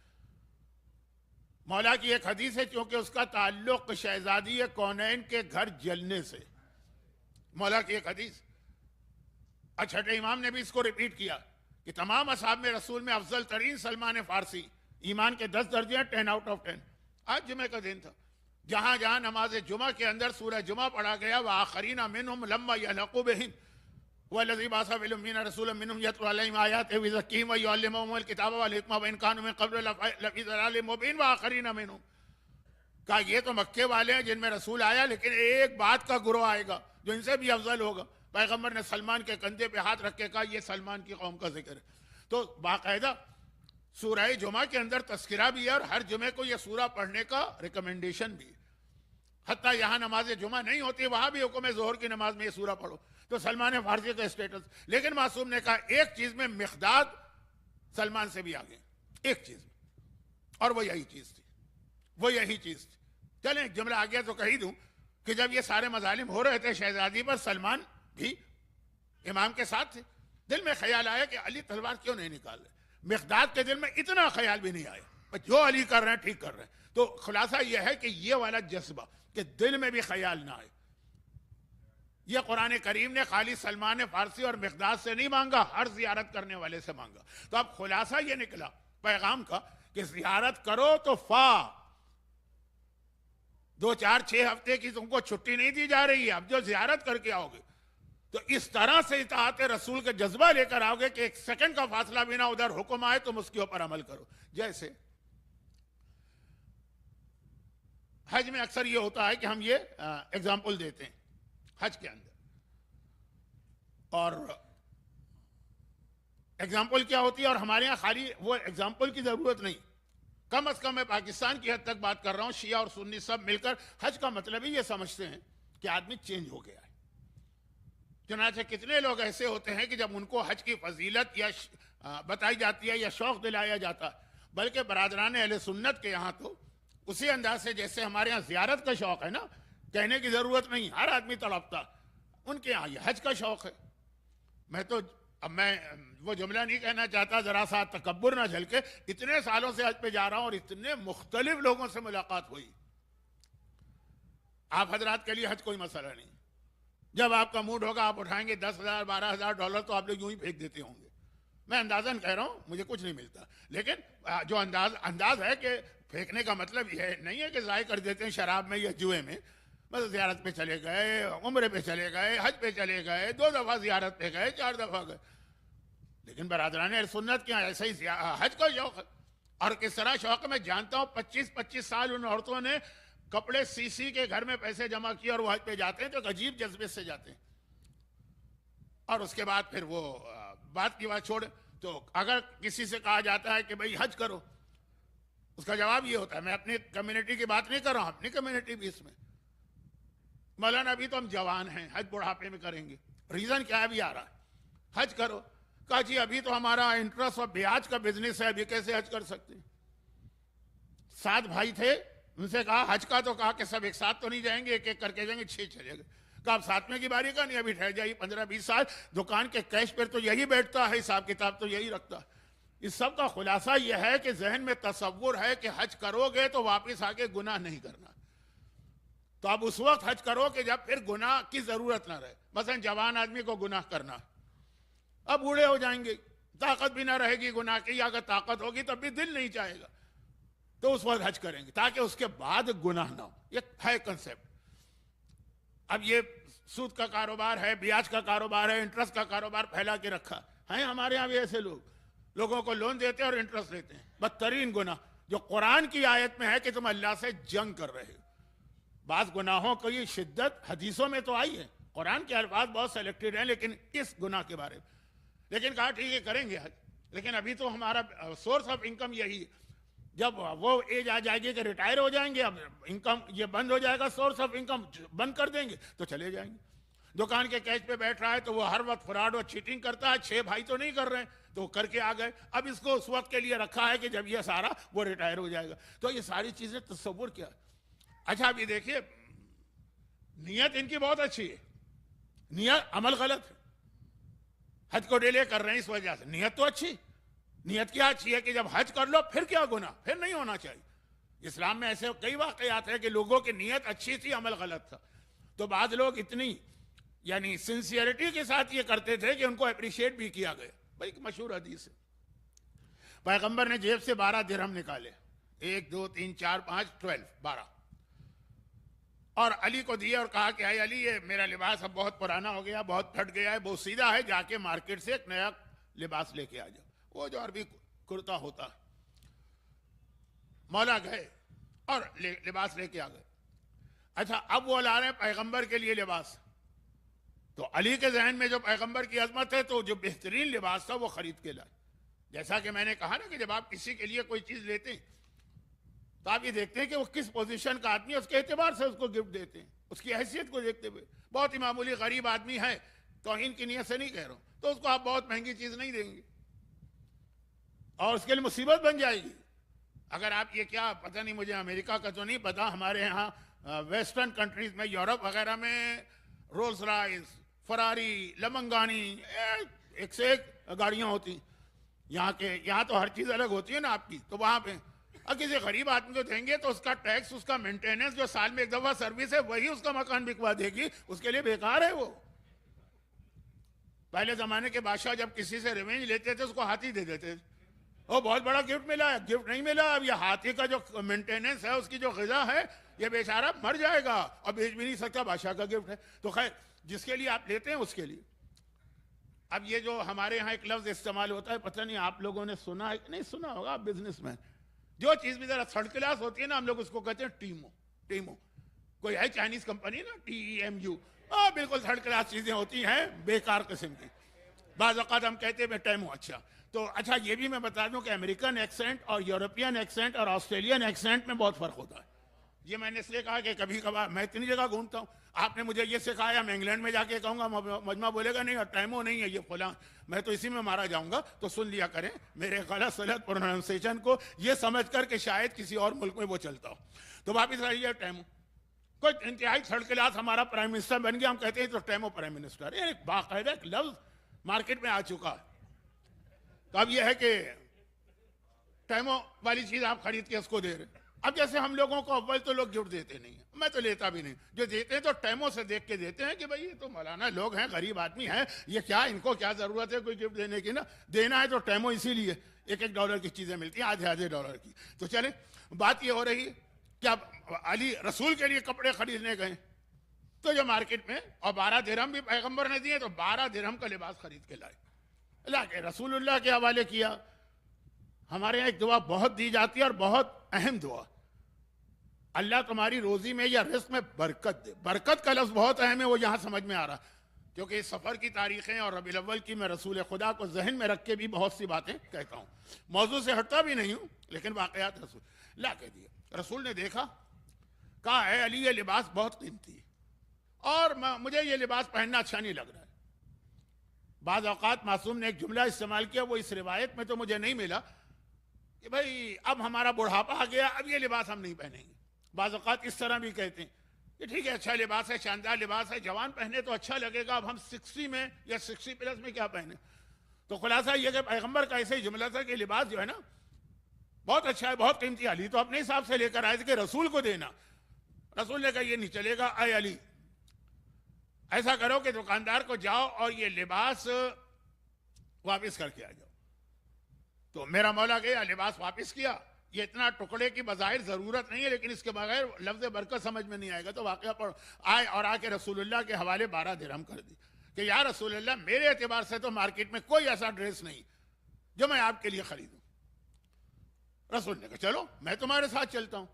मौला की एक हदीस है, क्योंकि उसका ताल्लुक शहजादी कौनैन के घर जलने से, मौला की एक हदीस। और छठे इमाम ने भी इसको रिपीट किया कि तमाम असहाब में रसूल में अफजल तरीन सलमान फारसी, ईमान के 10 दर्जे हैं, 10 आउट ऑफ 10। आज जुमे का दिन था, जहां जहां नमाज जुमा के अंदर सूरह जुमा पढ़ा गया, वह आखरीना मिनहुम लम्मा यलक़ू बिहिम वल्लज़ी बअसा फ़िल उम्मीयीना रसूलन मिनहुम यतलू अलैहिम आयातिही व युज़क्कीहिम व युअल्लिमुहुमुल किताब वल हिकमह व इन कानू मिन क़ब्ल लफ़ी ज़लालिम मुबीन व आखरीना मिनहुम। कहा ये तो मक्के वाले हैं जिनमें रसूल आया, लेकिन एक बात का गुरोह आएगा जो इनसे भी अफजल होगा। पैगंबर ने सलमान के कंधे पे हाथ रख के कहा ये सलमान की कौम का जिक्र है। तो बाकायदा सूरह जुमा के अंदर तस्किरा भी है, और हर जुमे को यह सूरा पढ़ने का रिकमेंडेशन भी है। हत्ता यहाँ नमाज जुमा नहीं होती, वहां भी हुक्म है ज़ोहर की नमाज में ये सूरा पढ़ो। तो सलमान फारसी का स्टेटस, लेकिन मासूम ने कहा एक चीज में मिक़दाद सलमान से भी आगे, एक चीज में, और वो यही चीज थी, वो यही चीज थी। चलें जुमला आ गया तो कही दूं कि जब ये सारे मजालिम हो रहे थे शहजादी पर, सलमान भी इमाम के साथ थे। दिल में ख्याल आया कि अली तलवार क्यों नहीं निकाल रहे। मिक़दाद के दिल में इतना ख्याल भी नहीं आया, जो अली कर रहे हैं ठीक कर रहे हैं। तो खुलासा यह है कि ये वाला जज्बा कि दिल में भी ख्याल ना आए, यह कुरान करीम ने खाली सलमान फारसी और मिक़दाद से नहीं मांगा, हर जियारत करने वाले से मांगा। तो अब खुलासा यह निकला पैगाम का कि जियारत करो तो 2, 4, 6 हफ्ते की तुमको छुट्टी नहीं दी जा रही है। अब जो जियारत करके आओगे तो इस तरह से इताअत रसूल का जज्बा लेकर आओगे कि 1 सेकंड का फासला बिना उधर हुक्म आए तुम उसके ऊपर अमल करो। जैसे हज में अक्सर ये होता है कि हम ये एग्जाम्पल देते हैं हज के अंदर, और एग्जाम्पल क्या होती है, और हमारे यहाँ खाली वो एग्जाम्पल की जरूरत नहीं, कम अज कम मैं पाकिस्तान की हद तक बात कर रहा हूं, शिया और सुन्नी सब मिलकर हज का मतलब ही ये समझते हैं कि आदमी चेंज हो गया है। चुनांचे कितने लोग ऐसे होते हैं कि जब उनको हज की फजीलत या बताई जाती है या शौक दिलाया जाता है, बल्कि बरादरान अहले सुन्नत के यहाँ तो उसी अंदाज से जैसे हमारे यहाँ जियारत का शौक है ना, कहने की जरूरत नहीं, हर आदमी तड़पता, उनके यहाँ ये हज का शौक है। मैं वो जुमला नहीं कहना चाहता, जरा सा तकब्बुर ना झलके, इतने सालों से हज पे जा रहा हूं और इतने मुख्तलिफ लोगों से मुलाकात हुई। आप हजरात के लिए हज कोई मसला नहीं, जब आपका मूड होगा आप उठाएंगे 10,000 12,000 डॉलर तो आप लोग यूं ही फेंक देते होंगे। मैं अंदाजन कह रहा हूं, मुझे कुछ नहीं मिलता, लेकिन जो अंदाज है कि फेंकने का मतलब यह नहीं है कि ज़ाय कर देते हैं शराब में या जुए में। बस ज़ियारत पे चले गए, उम्रे पे चले गए, हज पे चले गए, 2 दफ़ा ज़ियारत पे गए, 4 दफ़ा गए, लेकिन बरादरान सुन्नत के यहाँ ऐसा ही हज का शौक है। और किस तरह शौक है मैं जानता हूँ, 25-25 साल उन औरतों ने कपड़े सी के घर में पैसे जमा किए और वो हज पे जाते हैं तो अजीब जज्बे से जाते हैं। और उसके बाद फिर वो बात की बात छोड़, तो अगर किसी से कहा जाता है कि भाई हज करो, उसका जवाब ये होता है, मैं अपनी कम्युनिटी की बात नहीं कर रहा हूं, अपनी कम्युनिटी भी इसमें, मौलाना अभी तो हम जवान हैं, हज बुढ़ापे में करेंगे। रीजन क्या है, अभी आ रहा है, हज करो। कहा जी अभी तो हमारा इंटरेस्ट और ब्याज का बिजनेस है, अभी कैसे हज कर सकते हैं। 7 भाई थे, उनसे कहा हज का, तो कहा कि सब एक साथ तो नहीं जाएंगे, एक एक करके जाएंगे, 6 चले गए। कहा आप 7वें की बारी का नहीं, अभी ठहर जाइए 15-20 साल, दुकान के कैश पर तो यही बैठता है, हिसाब किताब तो यही रखता है। इस सब का खुलासा यह है कि जहन में तसव्वुर है कि हज करोगे तो वापस आके गुनाह नहीं करना। तो अब उस वक्त हज करो कि जब फिर गुनाह की जरूरत ना रहे। मसलन जवान आदमी को गुनाह करना, अब बूढ़े हो जाएंगे, ताकत भी ना रहेगी गुनाह की, या अगर ताकत होगी तब भी दिल नहीं चाहेगा, तो उस वक्त हज करेंगे ताकि उसके बाद गुनाह ना हो। ये है कंसेप्ट। अब ये सूद का कारोबार है, ब्याज का कारोबार है, इंटरेस्ट का कारोबार फैला के रखा है। हमारे यहाँ भी ऐसे लोगों को लोन देते हैं और इंटरेस्ट लेते हैं। बदतरीन गुनाह जो कुरान की आयत में है कि तुम अल्लाह से जंग कर रहे हो। बात गुनाहों की शिद्दत हदीसों में तो आई है, कुरान के अल्फाज बहुत सेलेक्टेड हैं, लेकिन इस गुनाह के बारे में लेकिन कहा ठीक है करेंगे हज, लेकिन अभी तो हमारा सोर्स ऑफ इनकम यही है। जब वो एज आ जाएगी कि रिटायर हो जाएंगे, अब इनकम ये बंद हो जाएगा, सोर्स ऑफ इनकम बंद कर देंगे तो चले जाएंगे। दुकान के कैश पे बैठ रहा है तो वो हर वक्त फ्रॉड और चीटिंग करता है। 6 भाई तो नहीं कर रहे हैं, तो करके आ गए। अब इसको उस वक्त के लिए रखा है कि जब ये सारा वो रिटायर हो जाएगा। तो ये सारी चीजें तसव्वुर क्या है। अच्छा अभी देखिए, नियत इनकी बहुत अच्छी है, नियत अमल गलत है। हज को डिले कर रहे हैं इस वजह से, नियत तो अच्छी। नियत क्या अच्छी है कि जब हज कर लो फिर क्या गुनाह, फिर नहीं होना चाहिए। इस्लाम में ऐसे कई वाकयात है कि लोगों की नियत अच्छी थी, अमल गलत था। तो बाद लोग इतनी यानी सिंसियरिटी के साथ ये करते थे कि उनको अप्रिशिएट भी किया गया। भाई मशहूर हदीस है, पैगंबर ने जेब से 12 दिरहम निकाले, 1 2 3 4 5 12 और अली को दिए और कहा कि हाय अली, ये मेरा लिबास अब बहुत पुराना हो गया, बहुत फट गया है, बहुत सीधा है, जाके मार्केट से एक नया लिबास लेके आ जाओ। वो जो अरबी कुर्ता होता है। मौला गए और लिबास लेके आ गए। अच्छा अब वो ला रहे हैं पैगंबर के लिए लिबास। तो अली के जहन में जो पैगंबर की अजमत है, तो जो बेहतरीन लिबास था वो खरीद के लाए। जैसा कि मैंने कहा ना कि जब आप किसी के लिए कोई चीज लेते हैं तो आप ये देखते हैं कि वो किस पोजीशन का आदमी है, उसके एतबार से उसको गिफ्ट देते हैं, उसकी हैसियत को देखते हुए। बहुत ही मामूली गरीब आदमी है, तौहीन की नीयत से नहीं कह रहा हूं, तो उसको आप बहुत महंगी चीज नहीं देंगे और उसके लिए मुसीबत बन जाएगी। अगर आप ये क्या पता नहीं, मुझे अमेरिका का तो नहीं पता, हमारे यहाँ वेस्टर्न कंट्रीज में, यूरोप वगैरह में रोल्स रॉयस, फरारी, लमंगानी, एक से एक गाड़ियां होती। यहाँ तो हर चीज अलग होती है ना आपकी। तो वहां पे और किसी गरीब आदमी को देंगे तो उसका टैक्स, उसका मेंटेनेंस, जो साल में एक दफा सर्विस है, वही उसका मकान बिकवा देगी, उसके लिए बेकार है वो। पहले जमाने के बादशाह जब किसी से रिवेंज लेते थे उसको हाथी दे देते थे, वो बहुत बड़ा गिफ्ट मिला है। गिफ्ट नहीं मिला, अब ये हाथी का जो मेंटेनेंस है, उसकी जो ग़िज़ा है, ये बेचारा मर जाएगा और बेच भी नहीं सकता, बादशाह का गिफ्ट है। तो खैर जिसके लिए आप लेते हैं उसके लिए। अब ये जो हमारे यहाँ एक लफ्ज इस्तेमाल होता है, पता नहीं आप लोगों ने सुना है कि नहीं सुना होगा, बिजनेसमैन, जो चीज भी जरा थर्ड क्लास होती है ना, हम लोग उसको कहते हैं टीमो। कोई है चाइनीज कंपनी ना, TEMU, बिल्कुल थर्ड क्लास चीजें होती हैं, बेकार किस्म की। बाज़ औक़ात हम कहते हैं टेमो। अच्छा तो अच्छा ये भी मैं बता दूं कि अमेरिकन एक्सेंट और यूरोपियन एक्सेंट और ऑस्ट्रेलियन एक्सेंट में बहुत फर्क होता है। ये मैंने इसलिए कहा कि कभी कभार मैं इतनी जगह घूमता हूँ, आपने मुझे ये सिखाया, मैं इंग्लैंड में जाके कहूंगा, मजमा बोलेगा नहीं टाइमो नहीं है ये फलां, मैं तो इसी में मारा जाऊंगा। तो सुन लिया करें मेरे गलत सलत प्रोनाउंसिएशन को, ये समझ कर कि शायद किसी और मुल्क में वो चलता हो। तो वापिस आइए, टाइमो कोई इंतहाई थर्ड क्लास हमारा प्राइम मिनिस्टर बन गया, हम कहते हैं तो टाइमो प्राइम मिनिस्टर। ये बाकायदा एक लफ्ज मार्केट में आ चुका है। तो अब यह है कि टाइमो वाली चीज आप खरीद के उसको दे रहे। अब जैसे हम लोगों को अव्वल तो लोग गिफ्ट देते नहीं है, मैं तो लेता भी नहीं, जो देते हैं तो टाइमो से देख के देते हैं कि भाई ये तो मौलाना लोग हैं, गरीब आदमी हैं, ये क्या, इनको क्या जरूरत है कोई गिफ्ट देने की ना। देना है तो टाइमो, इसीलिए $1 की चीजें मिलती हैं, आधे $1 की। तो चले बात ये हो रही कि अब अली रसूल के लिए कपड़े खरीदने गए तो जो मार्केट में, और 12 दिरहम भी पैगंबर ने दिए, तो 12 दिरहम का लिबास खरीद के लाए, लाके रसूलुल्लाह के हवाले किया। हमारे यहाँ एक दुआ बहुत दी जाती है और बहुत अहम दुआ, अल्लाह तुम्हारी रोजी में या रिस्क में बरकत दे। बरकत का लफ्ज बहुत अहम है, वो यहाँ समझ में आ रहा, क्योंकि इस सफर की तारीखें और रबीउल अव्वल की मैं रसूल खुदा को जहन में रख के भी बहुत सी बातें कहता हूँ, मौजू से हटता भी नहीं हूँ, लेकिन वाकयात रसूल ला के दिए। रसूल ने देखा, कहा है अली ये लिबास बहुत कीमती है और मुझे ये लिबास पहनना अच्छा नहीं लग रहा है। बाज़ औक़ात मासूम ने एक जुमला इस्तेमाल किया, वो इस रिवायत में तो मुझे नहीं मिला, कि भाई अब हमारा बुढ़ापा आ गया, अब ये लिबास हम नहीं पहनेंगे। बाज़ औक़ात इस तरह भी कहते हैं कि ठीक है अच्छा लिबास है, शानदार लिबास है, जवान पहने तो अच्छा लगेगा, अब हम 60 में या 60 प्लस में क्या पहने। तो खुलासा यह कि पैगंबर का ऐसे ही जुमला था कि लिबास जो है ना बहुत अच्छा है, बहुत कीमती। अली तो अपने हिसाब से लेकर आए थे कि रसूल को देना। रसूल ने कहा ये नहीं चलेगा, अय अली ऐसा करो कि दुकानदार को जाओ और ये लिबास वापस करके आ जाओ। तो मेरा मौला गया, लिबास वापस किया। ये इतना टुकड़े की बज़ाहिर जरूरत नहीं है, लेकिन इसके बगैर लफ्ज़ बरकत समझ में नहीं आएगा। तो वाक़या पढ़ आए और आके रसूलुल्लाह के हवाले 12 दिरहम कर दी कि या रसूलुल्लाह मेरे एतबार से तो मार्केट में कोई ऐसा ड्रेस नहीं जो मैं आपके लिए खरीदूं। रसूल ने कहा चलो मैं तुम्हारे साथ चलता हूं।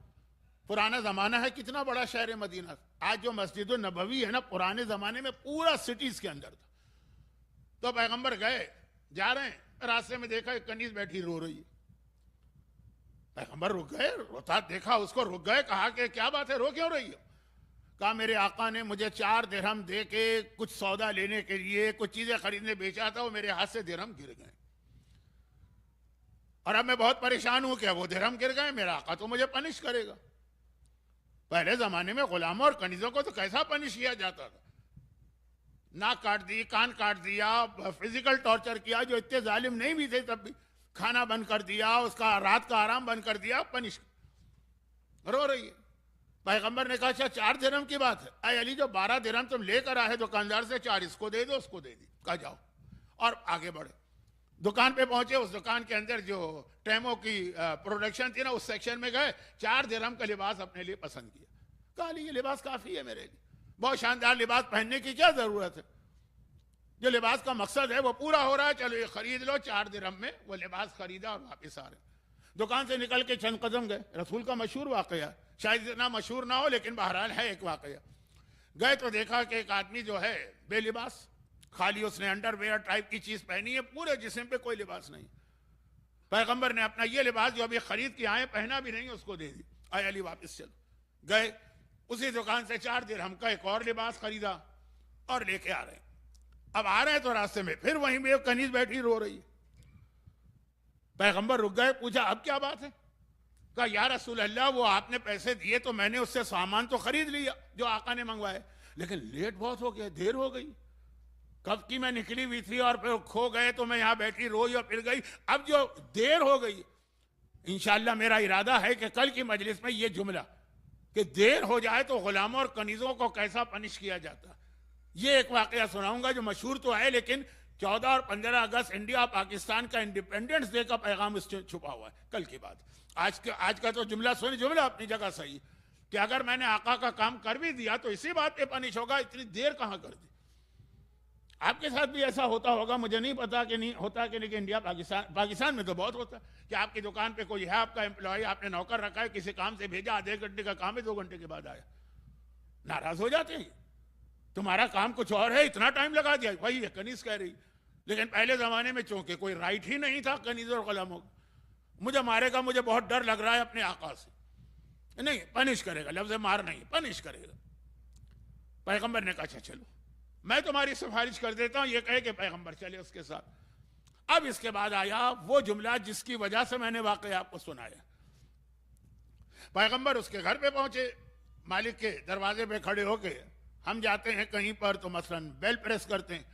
पुराना जमाना है, कितना बड़ा शहर है मदीना। आज जो मस्जिद नबवी है ना, पुराने जमाने में पूरा सिटीज के अंदर था। तो पैगंबर गए, जा रहे हैं, रास्ते में देखा एक कनीज बैठी रो रही है। पैगंबर रुक गए, रोता देखा उसको, रुक गए, कहा कि क्या बात है, रो क्यों रही हो। कहा मेरे आका ने मुझे 4 दिरहम दे के कुछ सौदा लेने के लिए, कुछ चीजें खरीदने बेचा था, वो मेरे हाथ से दिरहम गिर गए और अब मैं बहुत परेशान हूं कि वो दिरहम गिर गए, मेरा आका तो मुझे पनिश करेगा। पहले जमाने में गुलामों और कनीजों को तो कैसा पनिश किया जाता था, नाक काट दी, कान काट दिया, फिजिकल टॉर्चर किया, जो इतने जालिम नहीं भी थे तब भी। खाना बंद कर दिया, उसका रात का आराम बंद कर दिया, पनिश। रो रही है। पैगंबर ने कहा अच्छा 4 दिरहम की बात है, अय अली जो 12 दिरहम तुम लेकर आए दुकानदार से, 4 इसको दे दो, उसको दे दी। कहा जाओ, और आगे बढ़े। दुकान पे पहुंचे, उस दुकान के अंदर जो टेमो की प्रोडक्शन थी ना, उस सेक्शन में गए, 4 दिरहम का लिबास अपने लिए पसंद किया। कहा ये लिबास काफी है मेरे लिए, बहुत शानदार लिबास, पहनने की क्या जरूरत है, जो लिबास का मकसद है वो पूरा हो रहा है, चलो ये खरीद लो। 4 दिरहम में वो लिबास खरीदा और वापस आ रहे। दुकान से निकल के चंद कदम गए, रसूल का मशहूर वाकया, शायद इतना मशहूर ना हो लेकिन बहरहाल है एक वाकया। गए तो देखा कि एक आदमी जो है बेलिबास, खाली उसने अंडरवेयर टाइप की चीज पहनी है, पूरे जिस्म पे कोई लिबास नहीं। पैगंबर ने अपना ये लिबास जो अभी खरीद के आए, पहना भी नहीं, उसको दे दी। अय अली वापस चलो। गए उसी दुकान से 4 दिरहम का एक और लिबास खरीदा और लेके आ रहे हैं। अब आ रहे हैं तो रास्ते में फिर वहीं पे कनीज बैठी रो रही है। पैगंबर रुक गए, पूछा अब क्या बात है। कहा या रसूल अल्लाह, वो आपने पैसे दिए तो मैंने उससे सामान तो खरीद लिया जो आका ने मंगवाए, लेकिन लेट बहुत हो गया, देर हो गई, कब की मैं निकली हुई थी और फिर खो गए तो मैं यहां बैठी रोई और फिर गई। अब जो देर हो गई, इंशाअल्लाह मेरा इरादा है कि कल की मजलिस में ये जुमला कि देर हो जाए तो गुलामों और कनीजों को कैसा पनिश किया जाता, ये एक वाकया सुनाऊंगा जो मशहूर तो है, लेकिन 14 और 15 अगस्त इंडिया पाकिस्तान का इंडिपेंडेंस डे का पैगाम इसमें छुपा हुआ है। कल की बात, आज का तो जुमला सुन, जुमला अपनी जगह सही कि अगर मैंने आका का काम कर भी दिया तो इसी बात पे पनिश होगा, इतनी देर कहां कर दी। आपके साथ भी ऐसा होता होगा, मुझे नहीं पता कि नहीं होता कि, लेकिन इंडिया पाकिस्तान में तो बहुत होता है कि आपकी दुकान पे कोई है, आपका एम्प्लॉय, आपने नौकर रखा है, किसी काम से भेजा, आधे घंटे का काम है, 2 घंटे के बाद आया, नाराज हो जाते हैं, तुम्हारा काम कुछ और है, इतना टाइम लगा दिया। वही है कनीज कह रही। लेकिन पहले जमाने में चूंकि कोई राइट ही नहीं था कनीज और गुलामों को, मुझे मारेगा, मुझे बहुत डर लग रहा है अपने आका से, नहीं पनिश करेगा, लफ्ज मार नहीं, पनिश करेगा। पैगंबर ने कहा अच्छा चलो मैं तुम्हारी सिफारिश कर देता हूं, ये कहे कि पैगंबर चले उसके साथ। अब इसके बाद आया वो जुमला जिसकी वजह से मैंने वाकया आपको सुनाया। पैगंबर उसके घर पे पहुंचे, मालिक के दरवाजे पे खड़े होके, हम जाते हैं कहीं पर तो मसलन बेल प्रेस करते हैं,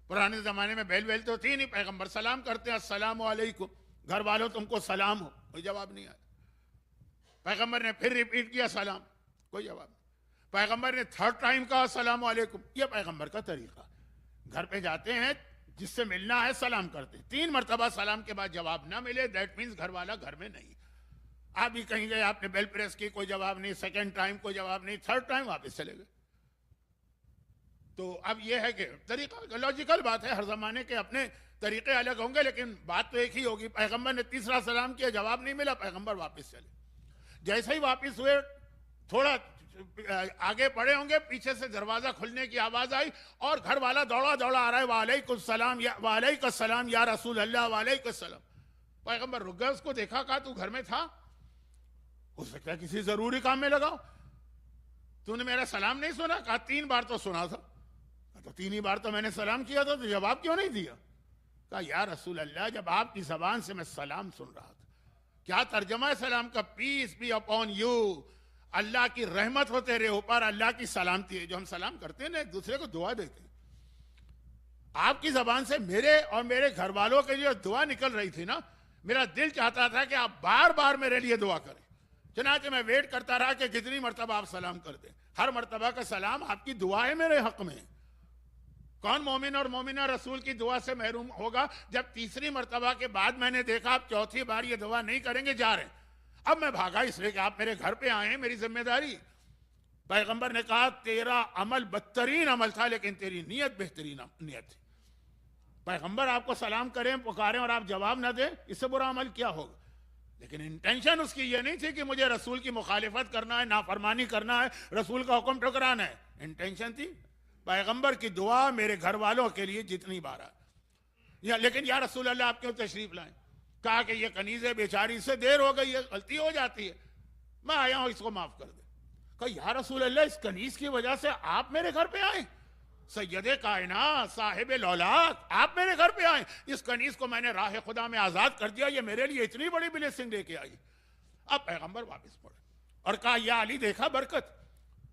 पुराने जमाने में बेल तो थी नहीं, पैगंबर सलाम करते हैं, अस्सलामु अलैकुम, घर वालों तुमको सलाम हो, कोई जवाब नहीं आया। पैगंबर ने फिर रिपीट किया सलाम, कोई जवाब नहीं। पैगंबर ने 3rd टाइम कहा अस्सलामु अलैकुम, यह पैगंबर का तरीका। घर पे जाते हैं, जिससे मिलना है सलाम करते हैं, 3 मरतबा सलाम के बाद जवाब ना मिले, दैट मीन्स घर वाला घर में नहीं। आप भी कहीं गए, आपने बेल प्रेस की, कोई जवाब नहीं, 2nd टाइम कोई जवाब नहीं, 3rd टाइम वापस चले गए। तो अब यह है कि तरीका लॉजिकल बात है, हर जमाने के अपने तरीके अलग होंगे, लेकिन बात तो एक ही होगी। पैगंबर ने 3रा सलाम किया, जवाब नहीं मिला, पैगंबर वापस चले। जैसे ही वापस हुए, थोड़ा आगे पड़े होंगे, पीछे से दरवाजा खुलने की आवाज आई और घर वाला दौड़ा दौड़ा आ रहा है, वालेकुम सलाम या रसूल अल्लाह, वालेकुम सलाम। पैगंबर रुक गए, उसको देखा, कहा तू घर में था, हो सकता है किसी जरूरी काम में लगाओ, तूने मेरा सलाम नहीं सुना? कहा 3 बार तो सुना था। तो 3 ही बार तो मैंने सलाम किया था, तो जवाब क्यों नहीं दिया? कहा या रसूल अल्लाह, जब आपकी जबान से मैं सलाम सुन रहा था, क्या तर्जमा है सलाम का? पीस बी अपॉन यू, अल्लाह की रहमत हो तेरे ऊपर, अल्लाह की सलामती है। जो हम सलाम करते हैं ना, एक दूसरे को दुआ देते हैं, आपकी जबान से मेरे और मेरे घर वालों के लिए दुआ निकल रही थी ना, मेरा दिल चाहता था कि आप बार बार मेरे लिए दुआ करें। चनाचे मैं वेट करता रहा कि कितनी मर्तबा आप सलाम कर दें। हर मर्तबा का सलाम आपकी दुआ है मेरे हक में। कौन मोमिन और मोमिना रसूल की दुआ से महरूम होगा? जब तीसरी मर्तबा के बाद मैंने देखा आप चौथी बार ये दुआ नहीं करेंगे, जा रहे हैं। अब मैं भागा इसलिए कि आप मेरे घर पे आए हैं, मेरी जिम्मेदारी। पैगंबर ने कहा तेरा अमल बदतरीन अमल था, लेकिन तेरी नीयत बेहतरीन नीयत थी। पैगंबर आपको सलाम करें, पुकारें और आप जवाब ना दें, इससे बुरा अमल क्या होगा? लेकिन इंटेंशन उसकी ये नहीं थी कि मुझे रसूल की मुखालिफत करना है, नाफरमानी करना है, रसूल का हुक्म ठुकराना है। इंटेंशन थी पैगंबर की दुआ मेरे घर वालों के लिए जितनी बार आए। लेकिन या रसूल अल्लाह आप क्यों तशरीफ लाएं? कहा कि ये कनीज है बेचारी, से देर हो गई है, गलती हो जाती है, मैं आया हूं, इसको माफ कर दे। कहा या रसूल अल्लाह इस कनीज की वजह से आप मेरे घर पे आए? सैयदे कायनात साहिब लौलाक आप मेरे घर पे आए, इस कनीज को मैंने राह खुदा में आजाद कर दिया, ये मेरे लिए इतनी बड़ी ब्लेसिंग लेके आई। अब पैगंबर वापस मुड़े और कहा या अली देखा बरकत,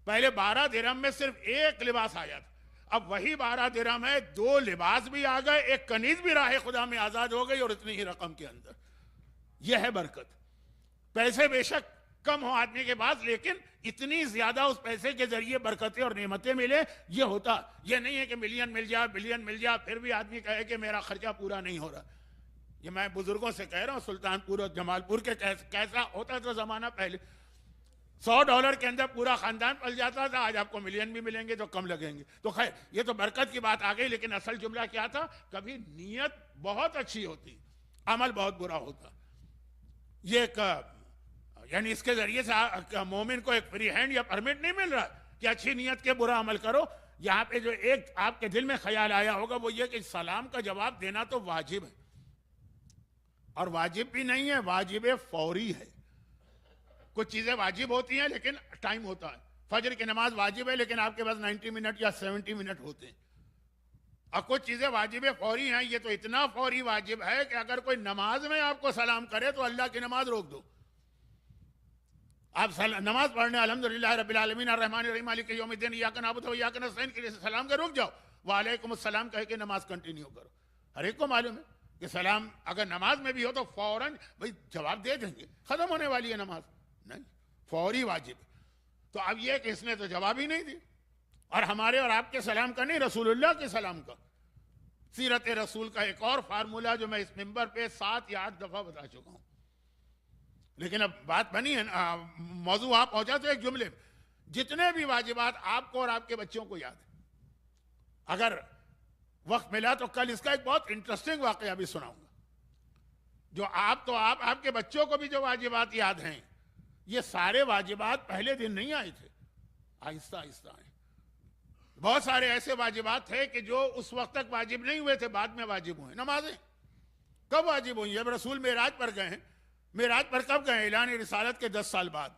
पहले 12 दिरहम में सिर्फ एक लिबास आया था, अब वही 12 दिरहम है, 2 लिबास भी आ गए, एक कनीज भी राह खुदा में आजाद हो गई और इतनी ही रकम के अंदर। यह है बरकत। पैसे बेशक कम हो आदमी के पास, लेकिन इतनी ज्यादा उस पैसे के जरिए बरकतें और नेमतें मिले, ये होता। ये नहीं है कि मिलियन मिल जाए, बिलियन मिल जाए, फिर भी आदमी कहे कि मेरा खर्चा पूरा नहीं हो रहा। ये मैं बुजुर्गों से कह रहा हूं, सुल्तानपुर और जमालपुर के कैसा होता था जमाना पहले। $100 के अंदर पूरा खानदान पल जाता था, आज आपको मिलियन भी मिलेंगे तो कम लगेंगे। तो खैर ये तो बरकत की बात आ गई, लेकिन असल जुमला क्या था? कभी नीयत बहुत अच्छी होती, अमल बहुत बुरा होता। ये एक यानी इसके जरिए से मोमिन को एक फ्री हैंड या परमिट नहीं मिल रहा कि अच्छी नीयत के बुरा अमल करो। यहां पे जो एक आपके दिल में ख्याल आया होगा वो ये कि सलाम का जवाब देना तो वाजिब है, और वाजिब भी नहीं है, वाजिब फौरी है। कुछ चीजें वाजिब होती हैं लेकिन टाइम होता है। फजर की नमाज वाजिब है लेकिन आपके पास 90 मिनट या 70 मिनट होते हैं। और कुछ चीजें वाजिब फौरी हैं। ये तो इतना फौरी वाजिब है कि अगर कोई नमाज में आपको सलाम करे तो अल्लाह की नमाज रोक दो। आप नमाज पढ़ने अल्हम्दुलिल्लाह रब्बिल आलमीन अर्रहमान अर्रहीम मालिक यौमिद्दीन इय्याका नअबुदु व इय्याका नस्तईन के लिए सलाम का रुक जाओ, वालेकुम अस्सलाम कह के नमाज कंटिन्यू करो। हर एक को मालूम है कि सलाम अगर नमाज में भी हो तो फौरन भाई जवाब दे देंगे, खत्म होने वाली है नमाज, नहीं फौरी वाजिब। तो अब यह कि इसने तो जवाब ही नहीं दी, और हमारे और आपके सलाम का नहीं, रसूलुल्लाह के सलाम का। सीरत रसूल का एक और फार्मूला जो मैं इस मिंबर पे 7 या 8 दफा बता चुका हूं, लेकिन अब बात बनी है, मौजू वहां पहुंचा तो एक जुमले में जितने भी वाजिबात आपको और आपके बच्चों को याद है, अगर वक्त मिला तो कल इसका एक बहुत इंटरेस्टिंग वाकया भी सुनाऊंगा। जो आपके बच्चों को भी जो वाजिबात याद हैं, ये सारे वाजिबात पहले दिन नहीं आए थे, आहिस्ता आहिस्ता आए। बहुत सारे ऐसे वाजिबात थे कि जो उस वक्त तक वाजिब नहीं हुए थे, बाद में वाजिब हुए। नमाजें कब वाजिब हुई? जब रसूल मेराज पर गए हैं। मेराज पर कब गए? ऐलान रिसालत के 10 साल बाद।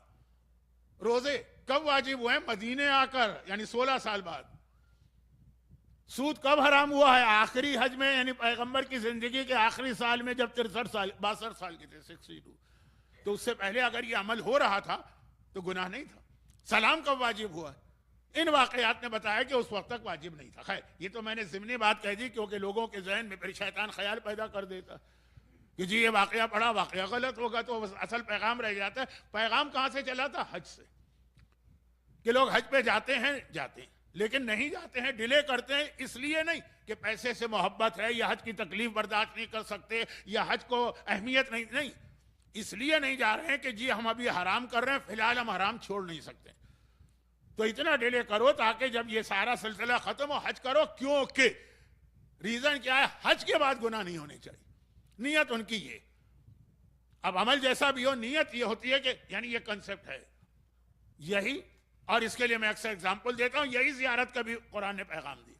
रोजे कब वाजिब हुए? मदीने आकर, यानी 16 साल बाद। सूद कब हराम हुआ है? आखिरी हज में, यानी पैगंबर की जिंदगी के आखिरी साल में, जब 62 साल के थे, 62। तो उससे पहले अगर ये अमल हो रहा था तो गुनाह नहीं था। सलाम कब वाजिब हुआ? इन वाकयात ने बताया कि उस वक्त तक वाजिब नहीं था। खैर ये तो मैंने ज़िमनी बात कह दी, क्योंकि लोगों के जहन में फिर शैतान ख्याल पैदा कर देता कि जी ये वाकया पढ़ा, वाकया गलत होगा, तो असल पैगाम रह जाता है। पैगाम कहां से चला था? हज से, कि लोग हज पे जाते हैं लेकिन नहीं जाते हैं, डिले करते हैं। इसलिए नहीं कि पैसे से मोहब्बत है या हज की तकलीफ बर्दाश्त नहीं कर सकते या हज को अहमियत नहीं, इसलिए नहीं जा रहे हैं कि जी हम अभी हराम कर रहे हैं, फिलहाल हम हराम छोड़ नहीं सकते, तो इतना डिले करो ताकि जब ये सारा सिलसिला खत्म हो हज करो। क्योंकि रीजन क्या है? हज के बाद गुनाह नहीं होने चाहिए। नियत उनकी ये, अब अमल जैसा भी हो, नियत ये होती है कि, यानी ये कंसेप्ट है यही। और इसके लिए मैं अक्सर एग्जांपल देता हूं, यही जियारत का भी कुरान ने पैगाम दी।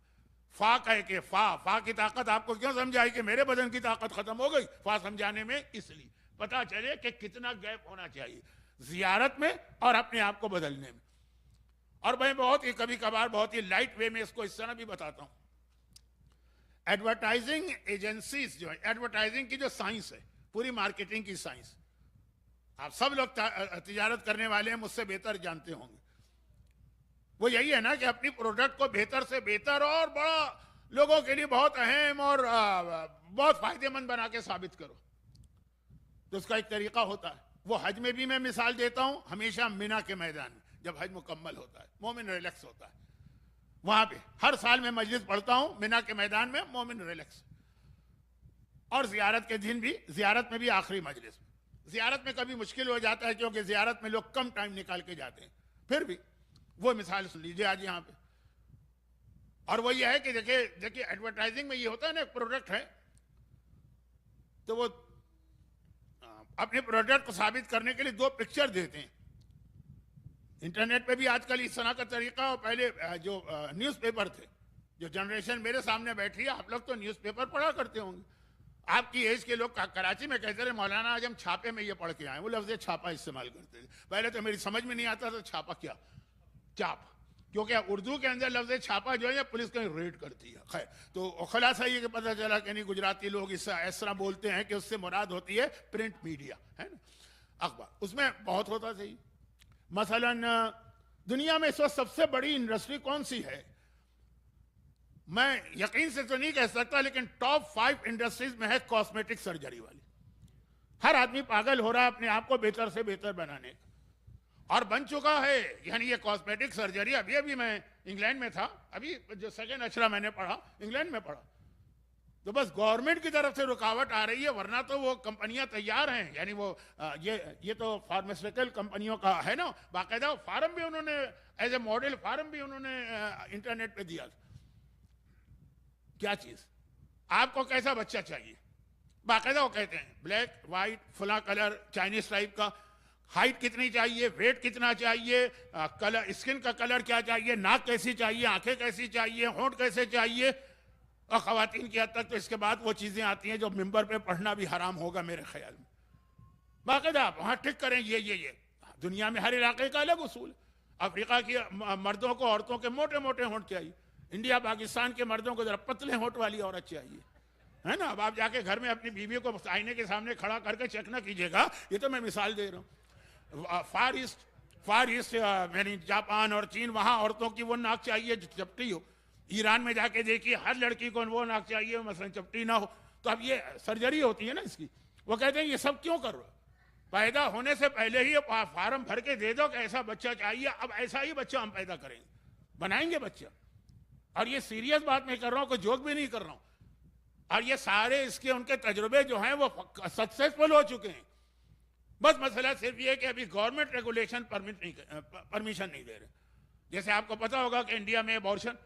फा कह के फा की ताकत आपको क्यों समझाई कि मेरे बदन की ताकत खत्म हो गई? फा समझाने में इसलिए पता चले कि कितना गैप होना चाहिए जियारत में और अपने आप को बदलने में। और मैं बहुत ही कभी कभार बहुत ही लाइट वे में इसको इस तरह भी बताता हूं। एडवर्टाइजिंग एजेंसीज जो है, एडवर्टाइजिंग की जो साइंस है, पूरी मार्केटिंग की साइंस, आप सब लोग तिजारत करने वाले हैं, मुझसे बेहतर जानते होंगे। वो यही है ना कि अपनी प्रोडक्ट को बेहतर से बेहतर और बड़ा, लोगों के लिए बहुत अहम और बहुत फायदेमंद बना के साबित करो। तो उसका एक तरीका होता है। वो हज में भी मैं मिसाल देता हूं, हमेशा मिना के मैदान में जब हज मुकम्मल होता है, मोमिन रिलैक्स होता है, वहां पे हर साल मैं मजलिस पढ़ता हूं मिना के मैदान में, मोमिन रिलैक्स। और जियारत के दिन भी, जियारत में भी आखिरी मजलिस में। जियारत में कभी मुश्किल हो जाता है क्योंकि जियारत में लोग कम टाइम निकाल के जाते हैं, फिर भी वो मिसाल सुन लीजिए आज यहाँ पे। और वो ये है कि देखिए एडवर्टाइजिंग में ये होता है ना, प्रोडक्ट है तो वो अपने प्रोडक्ट को साबित करने के लिए 2 पिक्चर देते हैं। इंटरनेट पे भी आजकल इस तरह का तरीका, और पहले जो न्यूज़पेपर थे, जो जनरेशन मेरे सामने बैठी है, आप लोग तो न्यूज़पेपर पढ़ा करते होंगे। आपकी एज के लोग कराची में कहते रहे मौलाना आज हम छापे में ये पढ़ के आए, वो लफ्ज़ छापा इस्तेमाल करते थे। पहले तो मेरी समझ में नहीं आता था छापा क्या, चाप, क्योंकि उर्दू के अंदर लफ्ज़ छापा जो है पुलिस कहीं रेड करती है। खैर, तो खुलासा ये कि पता चला कि नहीं, गुजराती लोग इस तरह बोलते हैं कि उससे मुराद होती है प्रिंट मीडिया, है ना, अखबार। उसमें बहुत होता सही। मसलन दुनिया में इस वक्त सबसे बड़ी इंडस्ट्री कौन सी है, मैं यकीन से तो नहीं कह सकता, लेकिन टॉप 5 इंडस्ट्रीज में है कॉस्मेटिक सर्जरी वाली। हर आदमी पागल हो रहा है अपने आप को बेहतर से बेहतर बनाने का, और बन चुका है। यानी ये कॉस्मेटिक सर्जरी, अभी मैं इंग्लैंड में था, अभी जो सेकेंड अशरा मैंने पढ़ा इंग्लैंड में पढ़ा, तो बस गवर्नमेंट की तरफ से रुकावट आ रही है, वरना तो वो कंपनियां तैयार हैं। यानी वो ये तो फार्मास्यूटिकल कंपनियों का है ना, बाकायदा फार्म भी उन्होंने एज ए मॉडल फार्म भी उन्होंने इंटरनेट पे दिया। क्या चीज, आपको कैसा बच्चा चाहिए, बाकायदा वो कहते हैं ब्लैक, व्हाइट, फला कलर, चाइनीज टाइप का, हाइट कितनी चाहिए, वेट कितना चाहिए, कलर, स्किन का कलर क्या चाहिए, नाक कैसी चाहिए, आंखें कैसी चाहिए, होंठ कैसे चाहिए। और खवातीन की हद तक तो इसके बाद वो चीजें आती हैं जो मिंबर पे पढ़ना भी हराम होगा मेरे ख्याल में। बाकायदा आप वहां ठीक करें ये दुनिया में हर इलाके का अलग उसूल। अफ्रीका की मर्दों को, औरतों के मोटे मोटे होंठ चाहिए, इंडिया पाकिस्तान के मर्दों को जरा पतले होंठ वाली औरत चाहिए, है ना। अब आप जाके घर में अपनी बीवी को आईने के सामने खड़ा करके चेक ना कीजिएगा, ये तो मैं मिसाल दे रहा हूँ। फार ईस्ट यानी जापान और चीन, वहां औरतों की वो नाक चाहिए जो चपटी हो। ईरान में जाके देखिए हर लड़की को वो नाक चाहिए मसलन चपटी ना हो। तो अब ये सर्जरी होती है ना इसकी, वो कहते हैं ये सब क्यों कर रहे हो, पैदा होने से पहले ही फार्म भर के दे दो कि ऐसा बच्चा चाहिए, अब ऐसा ही बच्चा हम पैदा करेंगे, बनाएंगे बच्चा। और ये सीरियस बात मैं कर रहा हूं, कोई जोक भी नहीं कर रहा हूं। और ये सारे इसके उनके तजुर्बे जो हैं वो सक्सेसफुल हो चुके हैं। बस मसला सिर्फ ये कि अभी गवर्नमेंट रेगुलेशन परमिशन नहीं दे रहे। जैसे आपको पता होगा कि इंडिया में अबॉर्शन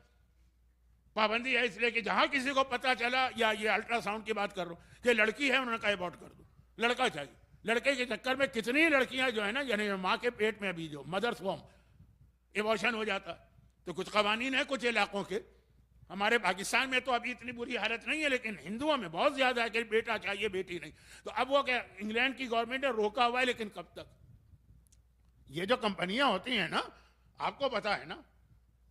पाबंदी है, इसलिए कि जहां किसी को पता चला, या ये अल्ट्रासाउंड की बात कर रहा हूं कि लड़की है, उन्होंने कहा अबॉर्ट कर दो, लड़का चाहिए। लड़के के चक्कर में कितनी लड़कियां जो है ना, यानी माँ के पेट में अभी जो मदर्स वॉर्म एबॉर्शन हो जाता है। तो कुछ कवानीन है कुछ इलाकों के, हमारे पाकिस्तान में तो अभी इतनी बुरी हालत नहीं है, लेकिन हिंदुओं में बहुत ज्यादा है कि बेटा चाहिए बेटी नहीं। तो अब वो क्या, इंग्लैंड की गवर्नमेंट ने रोका हुआ है, लेकिन कब तक। ये जो कंपनियां होती हैं ना, आपको पता है ना,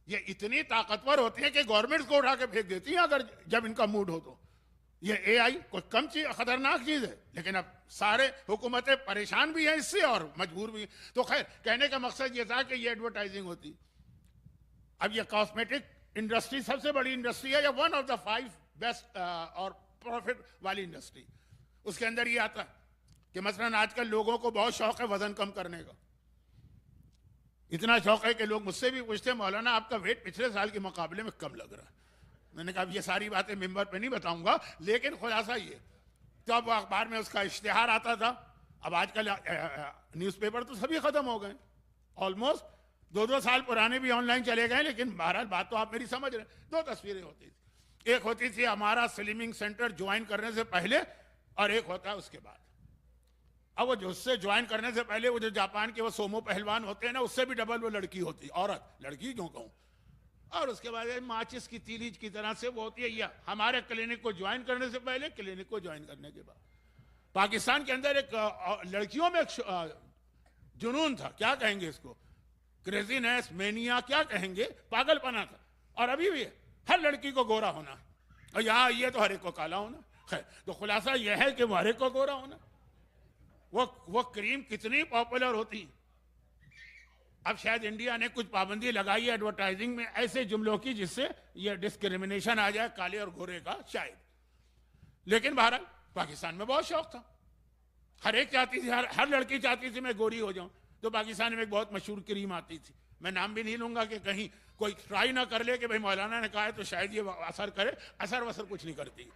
ये इतनी ताकतवर होती है कि गवर्नमेंट को उठा के फेंक देती हैं अगर जब इनका मूड हो तो। ये एआई कोई कम चीज, खतरनाक चीज है, लेकिन अब सारे हुकूमतें परेशान भी हैं इससे और मजबूर भी हैं। तो खैर, कहने का मकसद ये था कि ये एडवर्टाइजिंग होती। अब ये कॉस्मेटिक इंडस्ट्री सबसे बड़ी इंडस्ट्री है, या वन ऑफ द 5 बेस्ट और प्रॉफिट वाली इंडस्ट्री। उसके अंदर ये आता है कि मसलन आजकल लोगों को बहुत शौक है वजन कम करने का। इतना शौक है कि लोग मुझसे भी पूछते हैं मौलाना आपका वेट पिछले साल के मुकाबले में कम लग रहा है। मैंने कहा ये सारी बातें मिंबर पे नहीं बताऊंगा, लेकिन खुलासा ये, तो अब अखबार में उसका इश्तिहार आता था। अब आजकल न्यूज़पेपर तो सभी खत्म हो गए, ऑलमोस्ट 2-2 साल पुराने भी ऑनलाइन चले गए। लेकिन बहरहाल बात तो आप मेरी समझ रहे हैं। 2 तस्वीरें होती थी, एक होती थी हमारा स्लिमिंग सेंटर ज्वाइन करने से पहले, और एक होता है उसके बाद। अब वो जो उससे ज्वाइन करने से पहले वो जो जापान के वो सोमो पहलवान होते हैं ना, उससे भी डबल वो लड़की होती, औरत, लड़की क्यों कहूं। और उसके बाद माचिस की तीलीज की तरह से वो होती है। या हमारे क्लिनिक को ज्वाइन करने से पहले, क्लिनिक को ज्वाइन करने के बाद। पाकिस्तान के अंदर एक लड़कियों में एक जुनून था, क्या कहेंगे इसको, क्रेजीनेस, मेनिया, क्या कहेंगे, पागलपना था। और अभी भी हर लड़की को गोरा होना, और यहाँ ये तो हर एक को काला होना। खैर, तो खुलासा यह है कि वो हर एक को गोरा होना। वो क्रीम कितनी पॉपुलर होती। अब शायद इंडिया ने कुछ पाबंदी लगाई है एडवर्टाइजिंग में ऐसे जुमलों की जिससे ये डिस्क्रिमिनेशन आ जाए काले और गोरे का शायद। लेकिन बहरहाल पाकिस्तान में बहुत शौक था, हर एक चाहती थी, हर लड़की चाहती थी मैं गोरी हो जाऊं। तो पाकिस्तान में एक बहुत मशहूर क्रीम आती थी, मैं नाम भी नहीं लूंगा कि कहीं कोई ट्राई ना कर ले कि भाई मौलाना ने कहा है तो शायद ये असर करे। असर वसर कुछ नहीं करती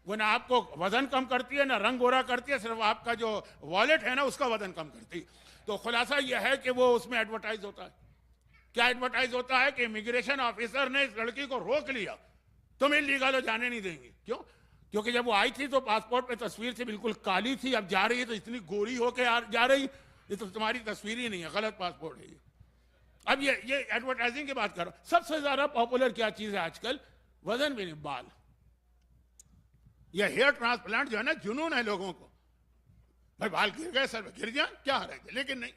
वो, ना आपको वजन कम करती है ना रंग गोरा करती है, सिर्फ आपका जो वॉलेट है ना उसका वजन कम करती। तो खुलासा यह है कि वो उसमें एडवर्टाइज होता है। क्या एडवर्टाइज होता है कि इमिग्रेशन ऑफिसर ने इस लड़की को रोक लिया, तुम इलीगल हो, जाने नहीं देंगे। क्यों? क्योंकि जब वो आई थी तो पासपोर्ट पे तस्वीर से बिल्कुल काली थी, अब जा रही है तो इतनी गोरी होके जा रही, ये तो तुम्हारी तस्वीर ही नहीं है, गलत पासपोर्ट है ये। अब ये एडवर्टाइजिंग की बात करो। सबसे ज्यादा पॉपुलर क्या चीज है आजकल? वजन भी नहीं, बाल। ये हेयर ट्रांसप्लांट जो है ना, जुनून है लोगों को, भाई बाल गिर गए सर में गिर जाए क्या रहेगा, लेकिन नहीं,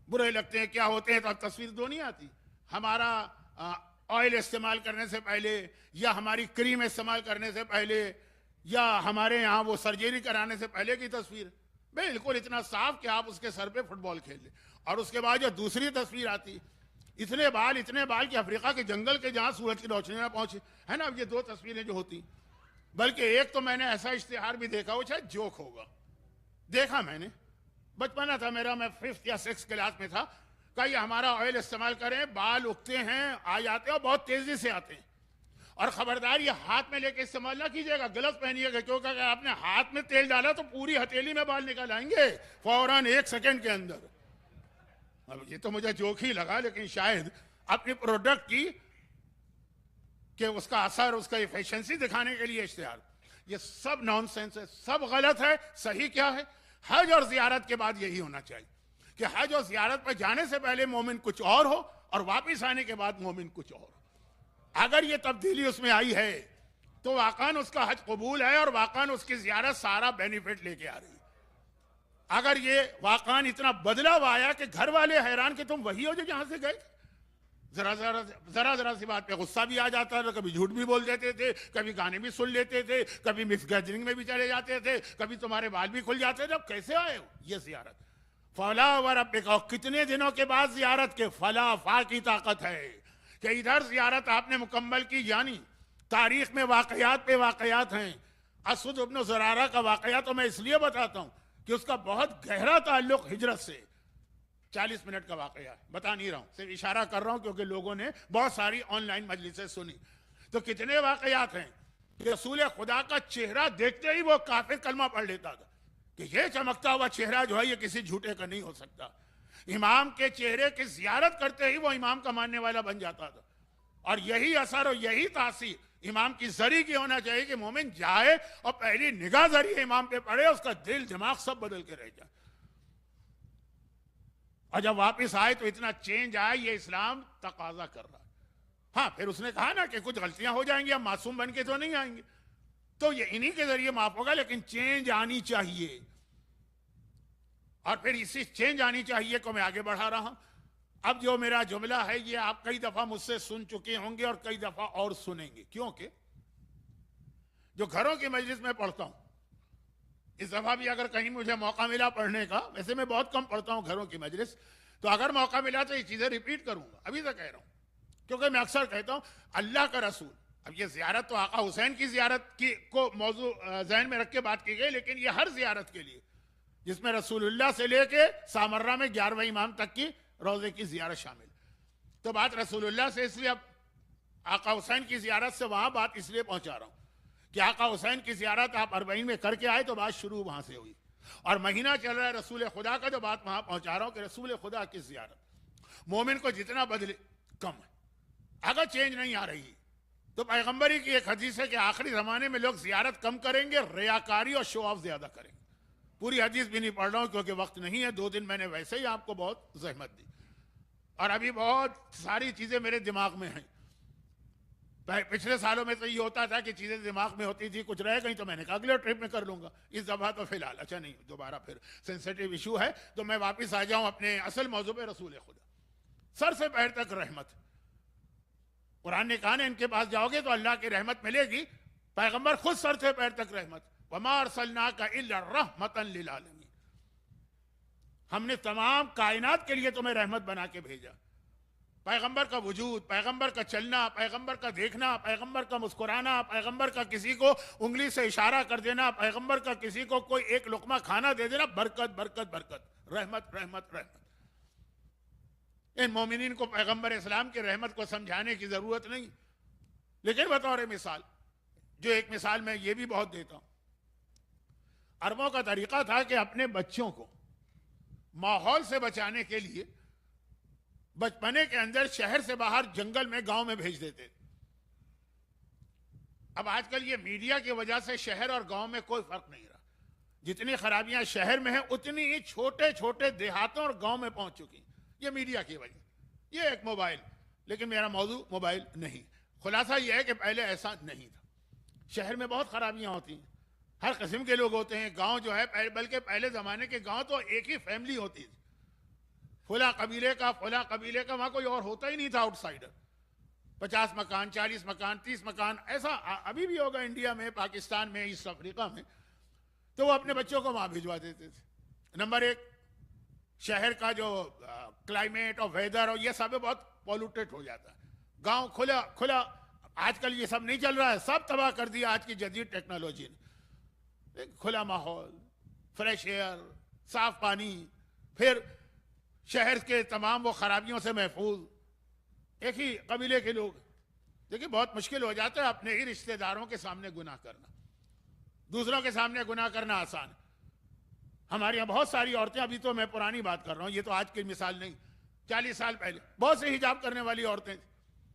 बुरे लगते हैं क्या होते हैं तो अब तस्वीर दो नहीं आती। हमारा ऑयल इस्तेमाल करने से पहले या हमारी क्रीम इस्तेमाल करने से पहले या हमारे यहाँ वो सर्जरी कराने से पहले की तस्वीर बिल्कुल इतना साफ कि आप उसके सर पे फुटबॉल खेल ले। और उसके बाद जो दूसरी तस्वीर आती, इतने बाल कि अफ्रीका के जंगल के जहां सूरज की रोशनी में पहुंचे, है ना। अब ये दो तस्वीरें जो होती, बल्कि एक तो मैंने ऐसा इश्तिहार भी देखा, वो शायद जोक होगा, देखा मैंने, बचपना था मेरा, मैं 5th या 6th क्लास में था, कहा ये हमारा ऑयल इस्तेमाल करें, बाल उगते हैं, आ जाते हैं और बहुत तेजी से आते हैं, और खबरदार ये हाथ में लेके इस्तेमाल ना कीजिएगा, गलत पहनिएगा, क्योंकि अगर आपने हाथ में तेल डाला तो पूरी हथेली में बाल निकल आएंगे फौरन 1 सेकंड के अंदर। अब ये तो मुझे जोक ही लगा, लेकिन शायद अपनी प्रोडक्ट की कि उसका असर, उसका एफिशिएंसी दिखाने के लिए इश्तिहार, ये सब नॉनसेंस है, सब गलत है। सही क्या है? हज और जियारत के बाद यही होना चाहिए कि हज और जियारत पर जाने से पहले मोमिन कुछ और हो और वापस आने के बाद मोमिन कुछ और। अगर ये तब्दीली उसमें आई है तो वाकई उसका हज कबूल है और वाकई उसकी जियारत सारा बेनिफिट लेके आ रही है। अगर ये वाकई इतना बदलाव आया कि घर वाले हैरान कि तुम वही हो जो जहां से गए, जरा सी बात पे गुस्सा भी आ जाता था, कभी झूठ भी बोल देते थे, कभी गाने भी सुन लेते थे, कभी मिक्स गैदरिंग में भी चले जाते थे, कभी तुम्हारे बाल भी खुल जाते थे। अब कैसे आए हो? ये जियारत फला व रब्बिक, कितने दिनों के बाद जियारत के फला फा की ताकत है कि इधर जियारत आपने मुकम्मल की, यानी तारीख में वाकयात पे वाकयात हैं। असद इब्न ज़ुरारा का वाकया तो मैं इसलिए बताता हूं कि उसका बहुत गहरा ताल्लुक हिजरत से, 40 मिनट का वाकया है, बता नहीं रहा हूं, सिर्फ इशारा कर रहा हूं क्योंकि लोगों ने बहुत सारी ऑनलाइन मजलिसें सुनी। तो कितने वाकयात हैं कि रसूल खुदा का चेहरा देखते ही वो काफिर कलमा पढ़ लेता था कि ये चमकता हुआ चेहरा जो है ये किसी झूठे का नहीं हो सकता। इमाम के चेहरे की जियारत करते ही वो इमाम का मानने वाला बन जाता था। और यही असर और यही तासीर इमाम की जरी की होना चाहिए कि मोमिन जाए और पहली निगाह जरिए इमाम पे पड़े, उसका दिल दिमाग सब बदल के रह जाए, और जब वापस आए तो इतना चेंज आए, ये इस्लाम तकाजा कर रहा है। हाँ, फिर उसने कहा ना कि कुछ गलतियां हो जाएंगी, अब मासूम बन के तो नहीं आएंगे, तो ये इन्हीं के जरिए माफ होगा, लेकिन चेंज आनी चाहिए। और फिर इसी चेंज आनी चाहिए को मैं आगे बढ़ा रहा हूं। अब जो मेरा जुमला है ये आप कई दफा मुझसे सुन चुके होंगे और कई दफा और सुनेंगे, क्योंकि जो घरों की मजलिस में पढ़ता हूं, इस दफा भी अगर कहीं मुझे मौका मिला पढ़ने का, वैसे मैं बहुत कम पढ़ता हूं घरों की मजलिस, तो अगर मौका मिला तो ये चीजें रिपीट करूंगा, अभी तक कह रहा हूं, क्योंकि मैं अक्सर कहता हूं अल्लाह का रसूल, अब ये जियारत तो आका हुसैन की जियारत की को मौजू जहन में रख के बात की गई, लेकिन ये हर जियारत के लिए जिसमें रसूलुल्लाह से लेके सामर्रा में 11वें इमाम तक की रोजे की जियारत शामिल, तो बात रसूलुल्लाह से इसलिए अब आका हुसैन की जियारत से वहां बात इसलिए पहुंचा रहा हूं कि आका हुसैन की जियारत आप 40 में करके आए तो बात शुरू वहां से हुई, और महीना चल रहा है रसूल खुदा का, तो बात वहां पहुंचा रहा हूं कि रसूल खुदा की जियारत मोमिन को जितना बदले कम है, अगर चेंज नहीं आ रही तो पैगंबरी की एक हदीस है कि आखिरी जमाने में लोग जियारत कम करेंगे, रियाकारी और शो ऑफ ज्यादा करेंगे। पूरी हदीस भी नहीं पढ़ रहा हूं क्योंकि वक्त नहीं है, 2 दिन मैंने वैसे ही आपको बहुत जहमत दी और अभी बहुत सारी चीजें मेरे दिमाग में हैं। पिछले सालों में तो ये होता था कि चीजें दिमाग में होती थी, कुछ रह गई तो मैंने कहा अगले ट्रिप में कर लूंगा, इस दफा तो फिलहाल अच्छा नहीं, दोबारा फिर सेंसिटिव इशू है तो मैं वापस आ जाऊं अपने असल मौजू पे, रसूल खुदा सर से पैर तक रहमत। कुरान ने कहा ना इनके पास जाओगे तो अल्लाह की रहमत मिलेगी, पैगंबर खुद सर से पैर तक रहमत, वमा अरसलनाका इल्ला रहमतन लिल आलमीन, हमने तमाम कायनात के लिए तुम्हें रहमत बना के भेजा। पैगंबर का वजूद, पैगंबर का चलना, पैगंबर का देखना, पैगंबर का मुस्कुराना, पैगंबर का किसी को उंगली से इशारा कर देना, पैगंबर का किसी को कोई एक लुकमा खाना दे देना, बरकत बरकत बरकत, रहमत रहमत रहमत। इन मोमिनीन को पैगंबर इस्लाम की रहमत को समझाने की जरूरत नहीं। लेकिन बतौर मिसाल, जो एक मिसाल मैं ये भी बहुत देता हूं, अरबों का तरीका था कि अपने बच्चों को माहौल से बचाने के लिए बचपने के अंदर शहर से बाहर जंगल में, गांव में भेज देते थे। अब आजकल ये मीडिया की वजह से शहर और गांव में कोई फर्क नहीं रहा। जितनी खराबियां शहर में हैं, उतनी ही छोटे छोटे देहातों और गांव में पहुंच चुकी। ये मीडिया की वजह, ये एक मोबाइल। लेकिन मेरा मौजू मोबाइल नहीं। खुलासा यह है कि पहले ऐसा नहीं था। शहर में बहुत खराबियां होती हैं, हर किस्म के लोग होते हैं। गांव जो है, बल्कि पहले जमाने के गांव तो एक ही फैमिली होती थी, फुला कबीले का, फुला कबीले का, वहां कोई और होता ही नहीं था आउटसाइडर। 50 मकान, 40 मकान, 30 मकान, ऐसा अभी भी होगा इंडिया में, पाकिस्तान में, ईस्ट अफ्रीका में। तो वो अपने बच्चों को वहां भिजवा देते थे। नंबर एक, शहर का जो क्लाइमेट और वेदर और ये सब बहुत पॉल्यूटेड हो जाता है। गांव खुला खुला, आजकल ये सब नहीं चल रहा है, सब तबाह कर दिया आज की जदीद टेक्नोलॉजी ने। खुला माहौल, फ्रेश एयर, साफ पानी, फिर शहर के तमाम वो खराबियों से महफूज, एक ही कबीले के लोग। देखिए बहुत मुश्किल हो जाता है अपने ही रिश्तेदारों के सामने गुनाह करना। दूसरों के सामने गुनाह करना आसान। हमारे यहाँ बहुत सारी औरतें, अभी तो मैं पुरानी बात कर रहा हूँ, ये तो आज की मिसाल नहीं, 40 साल पहले बहुत से हिजाब करने वाली औरतें थी।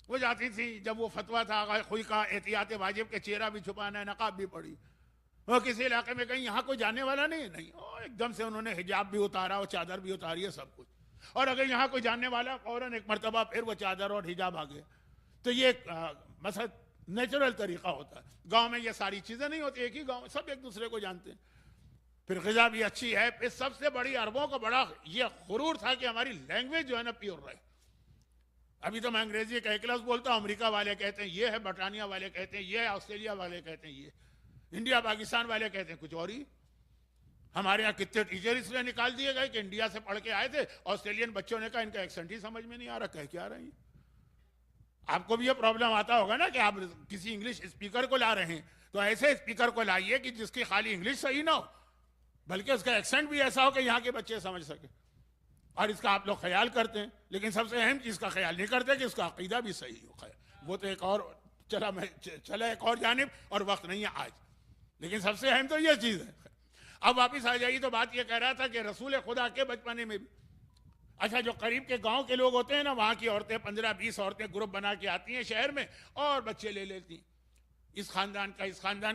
वो जाती थी, जब वो फतवा था खुई का एहतियात वाजिब के, चेहरा भी छुपाना है, नकाब भी पड़ी। वो किसी इलाके में कहीं यहाँ कोई जाने वाला नहीं है, नहीं, एकदम से उन्होंने हिजाब भी उतारा और चादर भी उतारी है, सब कुछ। और अगर यहाँ कोई जानने वाला, फौरन एक मरतबा फिर वो चादर और हिजाब आ गया। तो ये मतलब नेचुरल तरीका होता है। गांव में ये सारी चीजें नहीं होती, एक ही गांव, सब एक दूसरे को जानते हैं। फिर ग़िज़ा भी अच्छी है। फिर सबसे बड़ी अरबों का बड़ा ये गुरूर था कि हमारी लैंग्वेज जो है ना प्योर रहे। अभी तो मैं अंग्रेजी का एक लफ्ज़ बोलता हूँ, अमेरिका वाले कहते हैं ये है, बटानिया वाले कहते हैं ये है, ऑस्ट्रेलिया वाले कहते हैं ये, इंडिया पाकिस्तान वाले कहते हैं कुछ और ही। हमारे यहाँ कितने टीचर इसलिए निकाल दिए गए कि इंडिया से पढ़ के आए थे, ऑस्ट्रेलियन बच्चों ने कहा इनका एक्सेंट ही समझ में नहीं आ रहा, कह क्या रहे हैं। आपको भी ये प्रॉब्लम आता होगा ना कि आप किसी इंग्लिश स्पीकर को ला रहे हैं, तो ऐसे स्पीकर को लाइए कि जिसकी खाली इंग्लिश सही ना हो, बल्कि उसका एक्सेंट भी ऐसा हो कि यहाँ के बच्चे समझ सके। और इसका आप लोग ख्याल करते हैं, लेकिन सबसे अहम चीज का ख्याल नहीं करते कि उसका अकीदा भी सही हो। वो तो एक और चला एक और जानिब, और वक्त नहीं है आज। लेकिन सबसे अहम तो ये चीज है। अब वापिस आ जाइए, तो बात ये कह रहा था कि रसूल खुदा के बचपने में भी, अच्छा जो करीब के गांव के लोग होते हैं ना, वहां की औरतें 15-20 औरतें ग्रुप बना के आती हैं शहर में और बच्चे ले लेती हैं। इस खानदान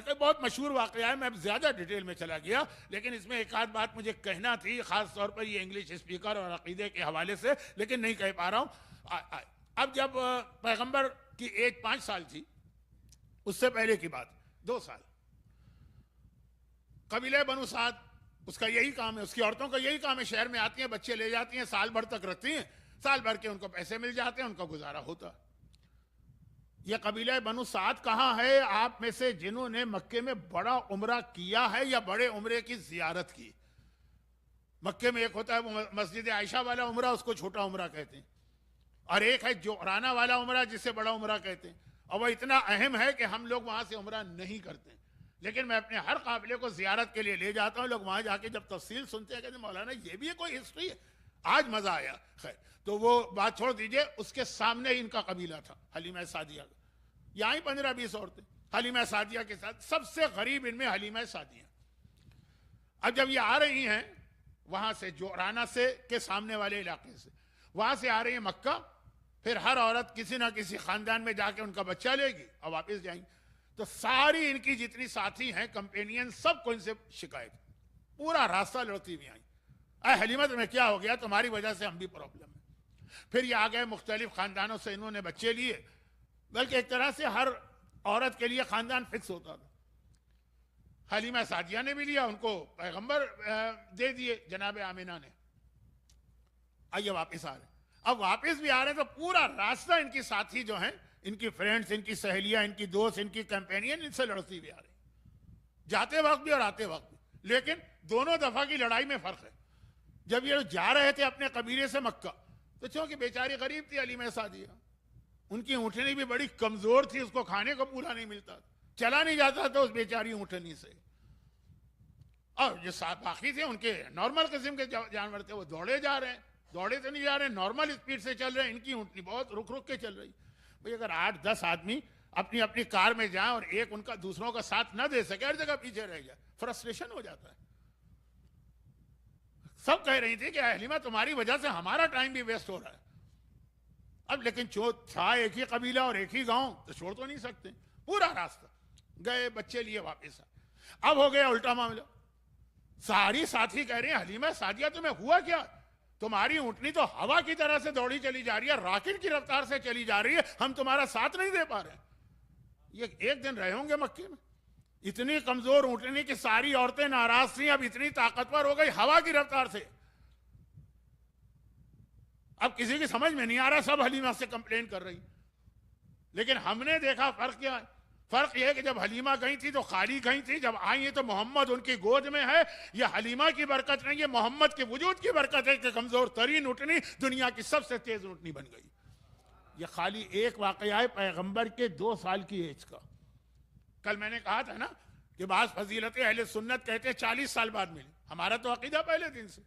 का बहुत मशहूर वाकया है। मैं अब ज्यादा डिटेल में चला गया, लेकिन इसमें एक आध बात मुझे कहना थी, खास तौर पर ये इंग्लिश स्पीकर और अकीदे के हवाले से, लेकिन नहीं कह पा रहा हूं। अब जब पैगंबर की एज 5 साल थी, उससे पहले की बात, 2 साल, कबीले बनु साद, उसका यही काम है, उसकी औरतों का यही काम है, शहर में आती हैं, बच्चे ले जाती हैं, साल भर तक रखती हैं, साल भर के उनको पैसे मिल जाते हैं, उनका गुजारा होता है। यह कबीला बनु साद कहाँ है? आप में से जिन्होंने मक्के में बड़ा उम्रा किया है या बड़े उम्रे की जियारत की। मक्के में एक होता है वो मस्जिद आयशा वाला उम्रा, उसको छोटा उम्रा कहते हैं, और एक है जोराना वाला उम्रा जिसे बड़ा उम्रा कहते हैं। और वह इतना अहम है कि हम लोग वहां से उम्रा नहीं करते, लेकिन मैं अपने हर काबिले को जियारत के लिए ले जाता हूँ। लोग वहां जाके जब तफसील सुनते हैं, कहते हैं मौलाना ये भी है कोई हिस्ट्री है, आज मजा आया। खैर, तो वो बात छोड़ दीजिए। उसके सामने ही इनका कबीला था, हलीमा सादिया। यहाँ ही 15-20 औरतें हलीमा सादिया के साथ, सबसे गरीब इनमें हलीमा सादिया। अब जब ये आ रही हैं वहां से, जोराना से के सामने वाले इलाके से, वहां से आ रही है मक्का, फिर हर औरत किसी ना किसी खानदान में जाके उनका बच्चा लेगी और वापस जाएंगी। तो सारी इनकी जितनी साथी हैं, कंपेनियन, सबको इनसे शिकायत, पूरा रास्ता लड़ती हुई आई, अरे हलीमा तुम्हें क्या हो गया, तुम्हारी वजह से हम भी प्रॉब्लम है। फिर ये आ गए, मुख्तलिफ खानदानों से इन्होंने बच्चे लिए, बल्कि एक तरह से हर औरत के लिए खानदान फिक्स होता था। हलीमा सादिया ने भी लिया, उनको पैगंबर दे दिए जनाब आमिना ने। आइए वापस आ रहे, अब वापस भी आ रहे हैं, तो पूरा रास्ता इनकी साथी जो हैं, इनकी फ्रेंड्स, इनकी सहेलियां, इनकी दोस्त, इनकी कंपेनियन, इनसे लड़ती हुई आ रही, जाते वक्त भी और आते वक्त भी। लेकिन दोनों दफा की लड़ाई में फर्क है। जब ये जा रहे थे अपने कबीले से मक्का, तो चूंकि बेचारी गरीब थी हलीमा सादिया, उनकी ऊँटनी भी बड़ी कमजोर थी, उसको खाने को पूरा नहीं मिलता, चला नहीं जाता था उस बेचारी ऊँटनी से। और जो बाकी थे उनके नॉर्मल किस्म के जानवर थे, वो दौड़े जा रहे हैं, दौड़े तो नहीं जा रहे, नॉर्मल स्पीड से चल रहे हैं। इनकी ऊँटनी बहुत रुक रुक के चल रही। भाई अगर 8-10 आदमी अपनी अपनी कार में जाए और एक उनका दूसरों का साथ न दे सके, हर जगह पीछे रह जाए, फ्रस्ट्रेशन हो जाता है। सब कह रही थी कि हलीमा तुम्हारी वजह से हमारा टाइम भी वेस्ट हो रहा है। अब लेकिन था एक ही कबीला और एक ही गांव, तो छोड़ तो नहीं सकते। पूरा रास्ता गए, बच्चे लिए वापस आए। अब हो गया उल्टा मामला। सारी साथी कह रहे हैं हलीमा सादिया तुम्हें हुआ क्या, तुम्हारी ऊँटनी तो हवा की तरह से दौड़ी चली जा रही है, रॉकेट की रफ्तार से चली जा रही है, हम तुम्हारा साथ नहीं दे पा रहे। ये एक दिन रहे होंगे मक्के में, इतनी कमजोर ऊँटनी की सारी औरतें नाराज थी, अब इतनी ताकतवर हो गई हवा की रफ्तार से। अब किसी की समझ में नहीं आ रहा, सब हलीमा से कंप्लेन कर रही। लेकिन हमने देखा फर्क क्या है। फर्क यह है कि जब हलीमा गई थी तो खाली गई थी, जब आई है तो मोहम्मद उनकी गोद में है। यह हलीमा की बरकत नहीं है, मोहम्मद के वजूद की बरकत है कि कमजोर तरीन ऊँटनी दुनिया की सबसे तेज ऊँटनी बन गई। यह खाली एक वाकया है पैगंबर के 2 साल की एज का। कल मैंने कहा था ना कि बास फजीलत अहले सुन्नत कहते हैं 40 साल बाद मिली, हमारा तो अकीदा पहले दिन से।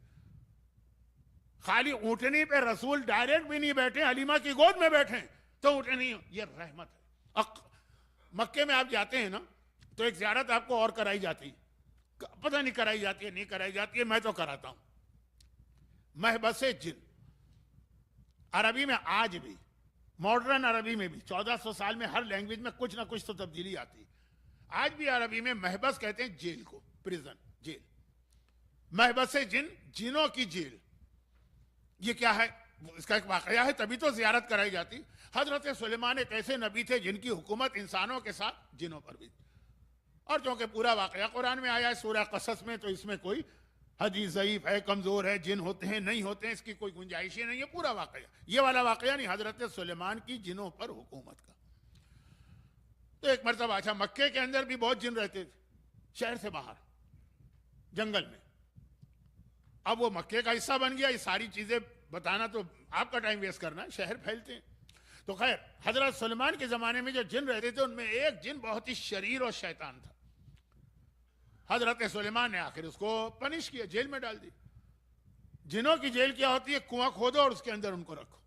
खाली ऊँटनी पे रसूल डायरेक्ट भी नहीं बैठे, हलीमा की गोद में बैठे तो ऊँटनी, ये रहमत है। मक्के में आप जाते हैं ना तो एक ज़ियारत आपको और कराई जाती है, पता नहीं कराई जाती है नहीं कराई जाती है, मैं तो कराता हूं। महबस जिन अरबी में आज भी, मॉडर्न अरबी में भी 1400 साल में हर लैंग्वेज में कुछ ना कुछ तो तब्दीली आती है। आज भी अरबी में महबस कहते हैं जेल को, प्रिजन, जेल। महबस जिन, जिनों की जेल। ये क्या है, इसका एक वाकया है, तभी तो ज़ियारत कराई जाती। हजरत सुलेमान एक ऐसे नबी थे जिनकी हुकूमत इंसानों के साथ जिनों पर भी, और चूंकि पूरा वाकया कुरान में आया है सूरह कसस में, तो इसमें कोई हदीस ज़ईफ है, कमज़ोर है, जिन होते हैं नहीं होते हैं, इसकी कोई गुंजाइश ही नहीं है। पूरा वाकया, ये वाला वाकया नहीं, हजरत सुलेमान की जिनों पर हुकूमत का। तो एक मरतबा, अच्छा मक्के के अंदर भी बहुत जिन रहते थे, शहर से बाहर जंगल में। अब वो मक्के का हिस्सा बन गया। ये सारी चीज़ें बताना तो आपका टाइम वेस्ट करना है, शहर फैलते हैं। तो खैर, हजरत सुलेमान के ज़माने में जो जिन रहते थे उनमें एक जिन बहुत ही शरीर और शैतान था। हजरत सुलेमान ने आखिर उसको पनिश किया, जेल में डाल दी। जिनों की जेल क्या होती है, कुआं खोदो और उसके अंदर उनको रखो,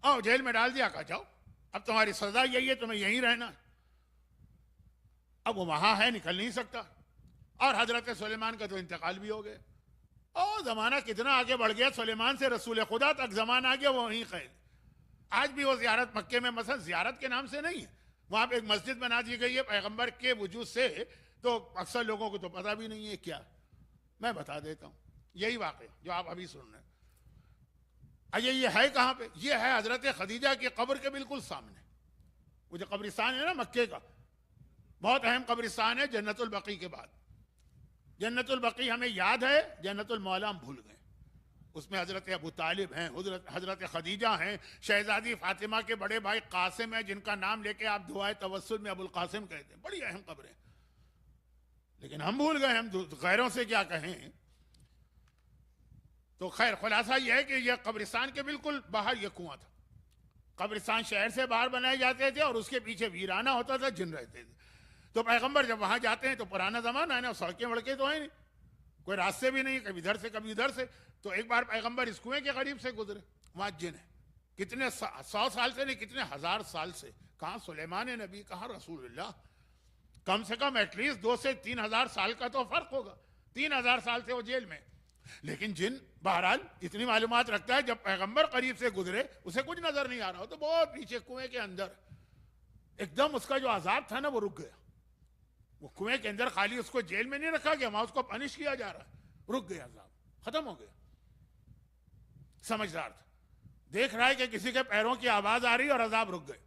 और जेल में डाल दिया, कहा जाओ अब तुम्हारी सजा यही है, तुम्हें यहीं रहना है। अब वो वहां है, निकल नहीं सकता। और हजरत सुलेमान का तो इंतकाल भी हो गया। और जमाना कितना आगे बढ़ गया, सुलेमान से रसूल खुदा तक जमाना आ गया, वो वहीं कैद। आज भी वो ज़ियारत मक्के में, मसलन ज़ियारत के नाम से नहीं है, वहां पे एक मस्जिद बना दी गई है पैगंबर के वजूद से। तो अक्सर लोगों को तो पता भी नहीं है क्या। मैं बता देता हूँ, यही वाक़या जो आप अभी सुन रहे हैं। अजय ये है कहाँ पे, ये है हजरत खदीजा की कब्र के बिल्कुल सामने। वो जो कब्रिस्तान है ना मक्के का, बहुत अहम कब्रिस्तान है जन्नतुल बकी के बाद। जन्नतुल बकी हमें याद है, जन्नतुल मौला हम भूल गए। उसमें हजरत अबू तालिब हैं, हजरत खदीजा हैं, शहजादी फातिमा के बड़े भाई कासिम हैं, जिनका नाम लेके आप दुआए तवस्सुल में अबुल कासिम कहते हैं। बड़ी अहम कब्रें, लेकिन हम भूल गए, हम गैरों से क्या कहें। तो खैर खुलासा यह है कि यह कब्रिस्तान के बिल्कुल बाहर यह कुआं था। कब्रिस्तान शहर से बाहर बनाए जाते थे और उसके पीछे वीराना होता था, जिन रहते थे। तो पैगंबर जब वहां जाते हैं तो पुराना जमाना है ना, सड़कें वड़कें तो है नहीं, कोई रास्ते भी नहीं, कभी इधर से कभी उधर से। तो एक बार पैगंबर इस कुएं के करीब से गुजरे, वहां जिन है, कितने 100 साल से नहीं, कितने 1000 साल से। कहाँ सुलेमान नबी, कहाँ रसूलुल्लाह। कम से कम एटलीस्ट 2 से 3 हजार साल का तो फर्क होगा। 3000 साल से वो जेल में, लेकिन जिन बहरहाल इतनी मालूमात रखता है, जब पैगंबर करीब से गुजरे उसे कुछ नजर नहीं आ रहा हो, तो बहुत नीचे कुएं के अंदर एकदम उसका जो अजाब था ना वो रुक गया। वो कुएं के अंदर खाली उसको जेल में नहीं रखा गया, वहां उसको पनिश किया जा रहा है, रुक गया, अजाब खत्म हो गया। समझदार था, देख रहा है कि किसी के पैरों की आवाज आ रही है और अजाब रुक गए।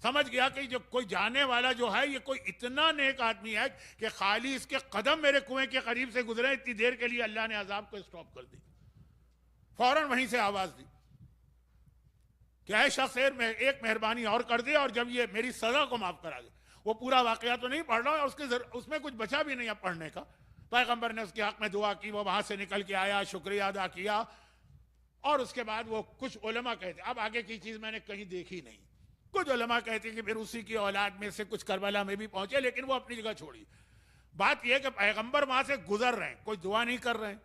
समझ गया कि जो कोई जाने वाला जो है ये कोई इतना नेक आदमी है कि खाली इसके कदम मेरे कुएं के करीब से गुजरे, इतनी देर के लिए अल्लाह ने अजाब को स्टॉप कर दी। फौरन वहीं से आवाज दी, क्या है शख्स एक मेहरबानी और कर दे और जब ये मेरी सजा को माफ करा दे। वो पूरा वाकया तो नहीं पढ़ रहा है, उसमें कुछ बचा भी नहीं अब पढ़ने का, पैगंबर ने उसके हक में दुआ की, वो वहां से निकल के आया, शुक्रिया अदा किया, और उसके बाद वो कुछ उलमा कहते, अब आगे की चीज मैंने कहीं देखी नहीं, कुछ उलमा कहते कि फिर उसी की औलाद में से कुछ करबला में भी पहुंचे, लेकिन वो अपनी जगह छोड़ी। बात यह कि पैगंबर वहां से गुजर रहे हैं, कोई दुआ नहीं कर रहे हैं,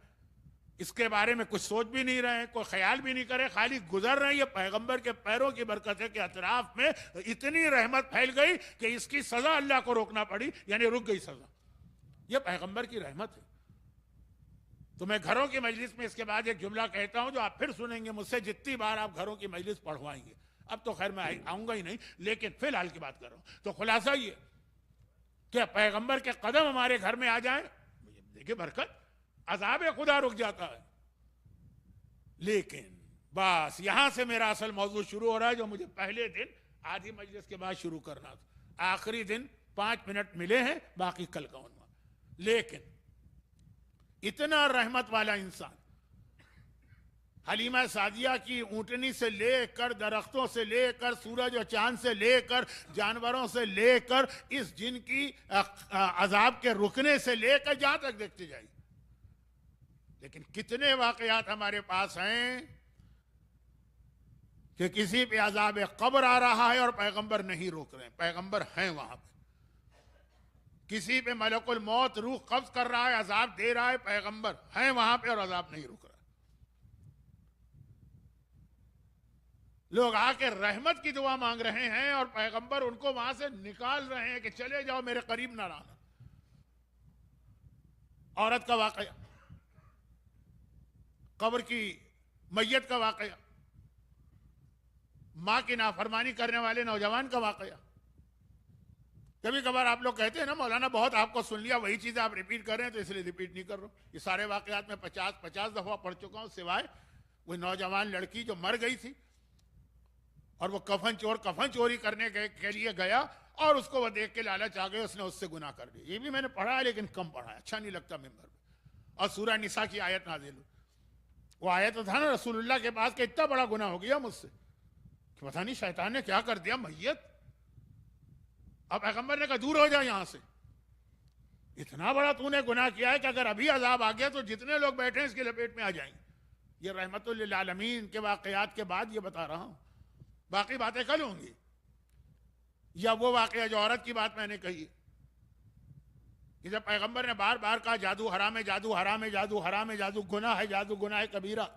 इसके बारे में कुछ सोच भी नहीं रहे हैं, कोई ख्याल भी नहीं करे, खाली गुजर रहे हैं। ये पैगंबर के पैरों की बरकत है कि अतराफ में इतनी रहमत फैल गई कि इसकी सजा अल्लाह को रोकना पड़ी, यानी रुक गई सजा। ये पैगंबर की रहमत है। तो मैं घरों की मजलिस में इसके बाद एक जुमला कहता हूं जो आप फिर सुनेंगे मुझसे जितनी बार आप घरों की मजलिस पढ़वाएंगे। अब तो खैर मैं आऊंगा ही नहीं, लेकिन फिलहाल की बात कर रहा हूं। तो खुलासा ये कि पैगंबर के कदम हमारे घर में आ जाए, देखिए बरकत, अज़ाब खुदा रुक जाता है। लेकिन बस यहां से मेरा असल मौजू शुरू हो रहा है, जो मुझे पहले दिन आधी मजलिस के बाद शुरू करना था। आखिरी दिन 5 मिनट मिले हैं, बाकी कल का उन्वान। लेकिन इतना रहमत वाला इंसान, हलीमा सादिया की ऊंटनी से लेकर, दरख्तों से लेकर, सूरज और चांद से लेकर, जानवरों से लेकर, इस जिन की अजाब के रुकने से लेकर जहां तक देखते जाइए। लेकिन कितने वाकयात हमारे पास हैं कि किसी पे अजाब कब्र आ रहा है और पैगंबर नहीं रोक रहे हैं, पैगंबर हैं वहां पे। किसी पे मलकुल मौत रूह कब्ज कर रहा है, अजाब दे रहा है, पैगंबर हैं वहां पे और अजाब नहीं रुक रहा। लोग आके रहमत की दुआ मांग रहे हैं और पैगंबर उनको वहां से निकाल रहे हैं कि चले जाओ, मेरे करीब ना रहना। औरत का वाकया, कब्र की मैयत का वाकया, मां की नाफरमानी करने वाले नौजवान का वाकया। कभी कभार आप लोग कहते हैं ना मौलाना बहुत आपको सुन लिया, वही चीजें आप रिपीट कर रहे हैं, तो इसलिए रिपीट नहीं कर रहा हूं। ये सारे वाकयात में 50 दफा पढ़ चुका हूं, सिवाय वो नौजवान लड़की जो मर गई थी और वो कफन चोरी करने के लिए गया और उसको वो देख के लालच आ गया, उसने उससे गुनाह कर दिया। ये भी मैंने पढ़ा है, लेकिन कम पढ़ा है, अच्छा नहीं लगता मिंबर में। और सूरह निसा की आयत नाज़िल हुई, वो आयत था ना रसूलुल्लाह के पास कि इतना बड़ा गुनाह हो गया मुझसे कि पता नहीं शैतान ने क्या कर दिया, मैयत। अब पैगंबर ने कहा दूर हो जाए यहां से, इतना बड़ा तूने गुनाह किया है कि अगर अभी अजाब आ गया तो जितने लोग बैठे हैं इसकी लपेट में आ जाएंगे। ये रहमतुल लिल आलमीन के वाकयात के बाद ये बता रहा हूं, बाकी बातें कल होंगी। या वो वाकया जो औरत की बात मैंने कही कि जब पैगंबर ने बार बार कहा जादू हराम है, जादू हराम है, जादू हराम है, जादू गुनाह है, जादू गुनाह है कबीरा।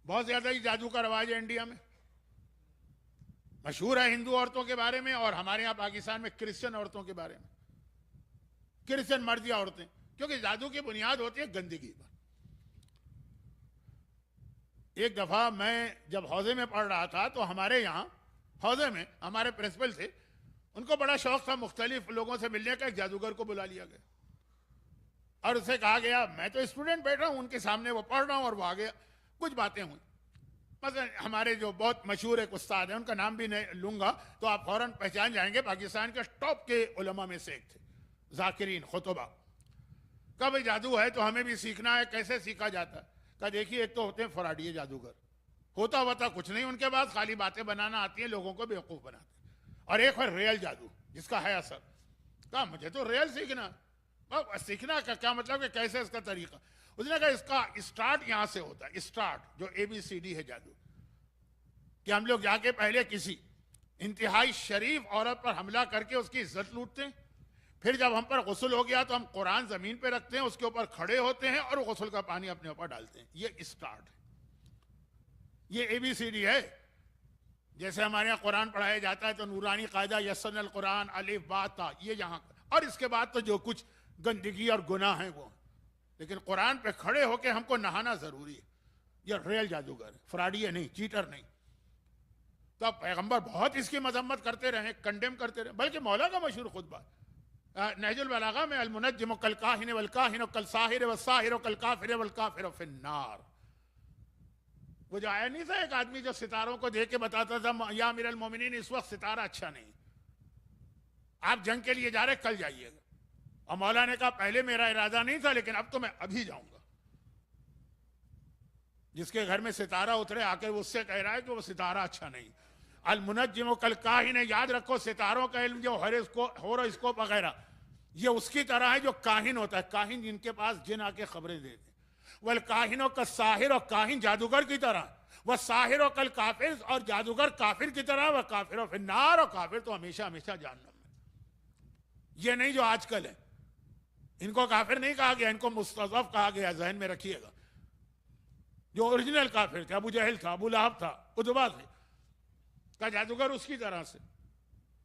बहुत ज्यादा ही जादू का रवाज है इंडिया में, मशहूर है हिंदू औरतों के बारे में और हमारे यहां पाकिस्तान में क्रिश्चियन औरतों के बारे में, क्रिश्चियन मर्दिया औरतें, क्योंकि जादू की बुनियाद होती है गंदगी पर। एक दफा मैं जब हौजे में पढ़ रहा था तो हमारे यहाँ हौजे में हमारे प्रिंसिपल थे, उनको बड़ा शौक था मुख्तलिफ लोगों से मिलने का। एक जादूगर को बुला लिया गया और उससे कहा गया, मैं तो स्टूडेंट बैठा हूं उनके सामने, वो पढ़ रहा हूं और वो आ गया। कुछ बातें हुई, मतलब हमारे जो बहुत मशहूर एक उस्ताद है, उनका नाम भी नहीं लूंगा तो आप फौरन पहचान जाएंगे, पाकिस्तान के टॉप के उलमा में से एक थे, जाकिरीन खुतबा। कहा भाई जादू है तो हमें भी सीखना है, कैसे सीखा जाता है? कहा देखिए, एक तो होते हैं फराडिये जादूगर, होता होता कुछ नहीं उनके पास, खाली बातें बनाना आती है, लोगों को बेवकूफ बनाते हैं। और एक है रियल जादू जिसका है असर। कहा मुझे तो रियल सीखना। सीखना का क्या मतलब कि कैसे इसका तरीका? उसने कहा इसका स्टार्ट यहां से होता है, स्टार्ट जो ABCD है जादू, कि हम लोग जाके पहले किसी इंतहाई शरीफ औरत पर हमला करके उसकी इज्जत लूटते हैं, फिर जब हम पर गुस्ल हो गया तो हम कुरान जमीन पे रखते हैं, उसके ऊपर खड़े होते हैं और गुस्ल का पानी अपने ऊपर डालते हैं। ये स्टार्ट है, ये ABCD है। जैसे हमारे यहाँ कुरान पढ़ाया जाता है तो नूरानी कायदा यसन अल कुरान अलिफ बा ता, ये यहाँ, और इसके बाद तो जो कुछ गंदगी और गुनाह है वो। लेकिन कुरान पे खड़े होके हमको नहाना जरूरी है। ये रियल जादूगर है, फ्रॉडिये नहीं, चीटर नहीं। तो अब पैगंबर बहुत इसकी मजम्मत करते रहे, कंडेम करते रहे, बल्कि मौला का मशहूर खुतबा नहजुल बलागा में अल मुनज्जिम कल काहिन वल काहिन कल साहिर व साहिर कल काफिर वल काफिर फिन्नार। वो जो आया नहीं था, एक आदमी जो सितारों को देख के बताता था, या अमीरुल मोमिनीन इस वक्त सितारा अच्छा नहीं, आप जंग के लिए जा रहे, कल जाइएगा। और मौला ने कहा पहले मेरा इरादा नहीं था, लेकिन अब तो मैं अभी जाऊंगा। जिसके घर में सितारा उतरे आकर वो उससे कह रहा है कि वो सितारा अच्छा नहीं। अल मुनज्जिम कल काहिन, याद रखो सितारों का इल्म जो हॉरोस्कोप वगैरह, ये उसकी तरह है जो काहिन होता है, काहिन जिनके पास जिन आके खबरें देते हैं। वल काहिनों का साहिर, और काहिन जादूगर की तरह, वह साहिर और कल काफिर, और जादूगर काफिर की तरह, वह काफिर और फिर नार, और काफिर तो हमेशा हमेशा जहन्नम में। ये नहीं जो आजकल है, इनको काफिर नहीं कहा गया, इनको मुस्तज़फ़ कहा गया, जहन में रखिएगा। जो ओरिजिनल काफिर थे, अबू जहल था, अबू लहब था, उतबा थे, का जादूगर उसकी तरह से।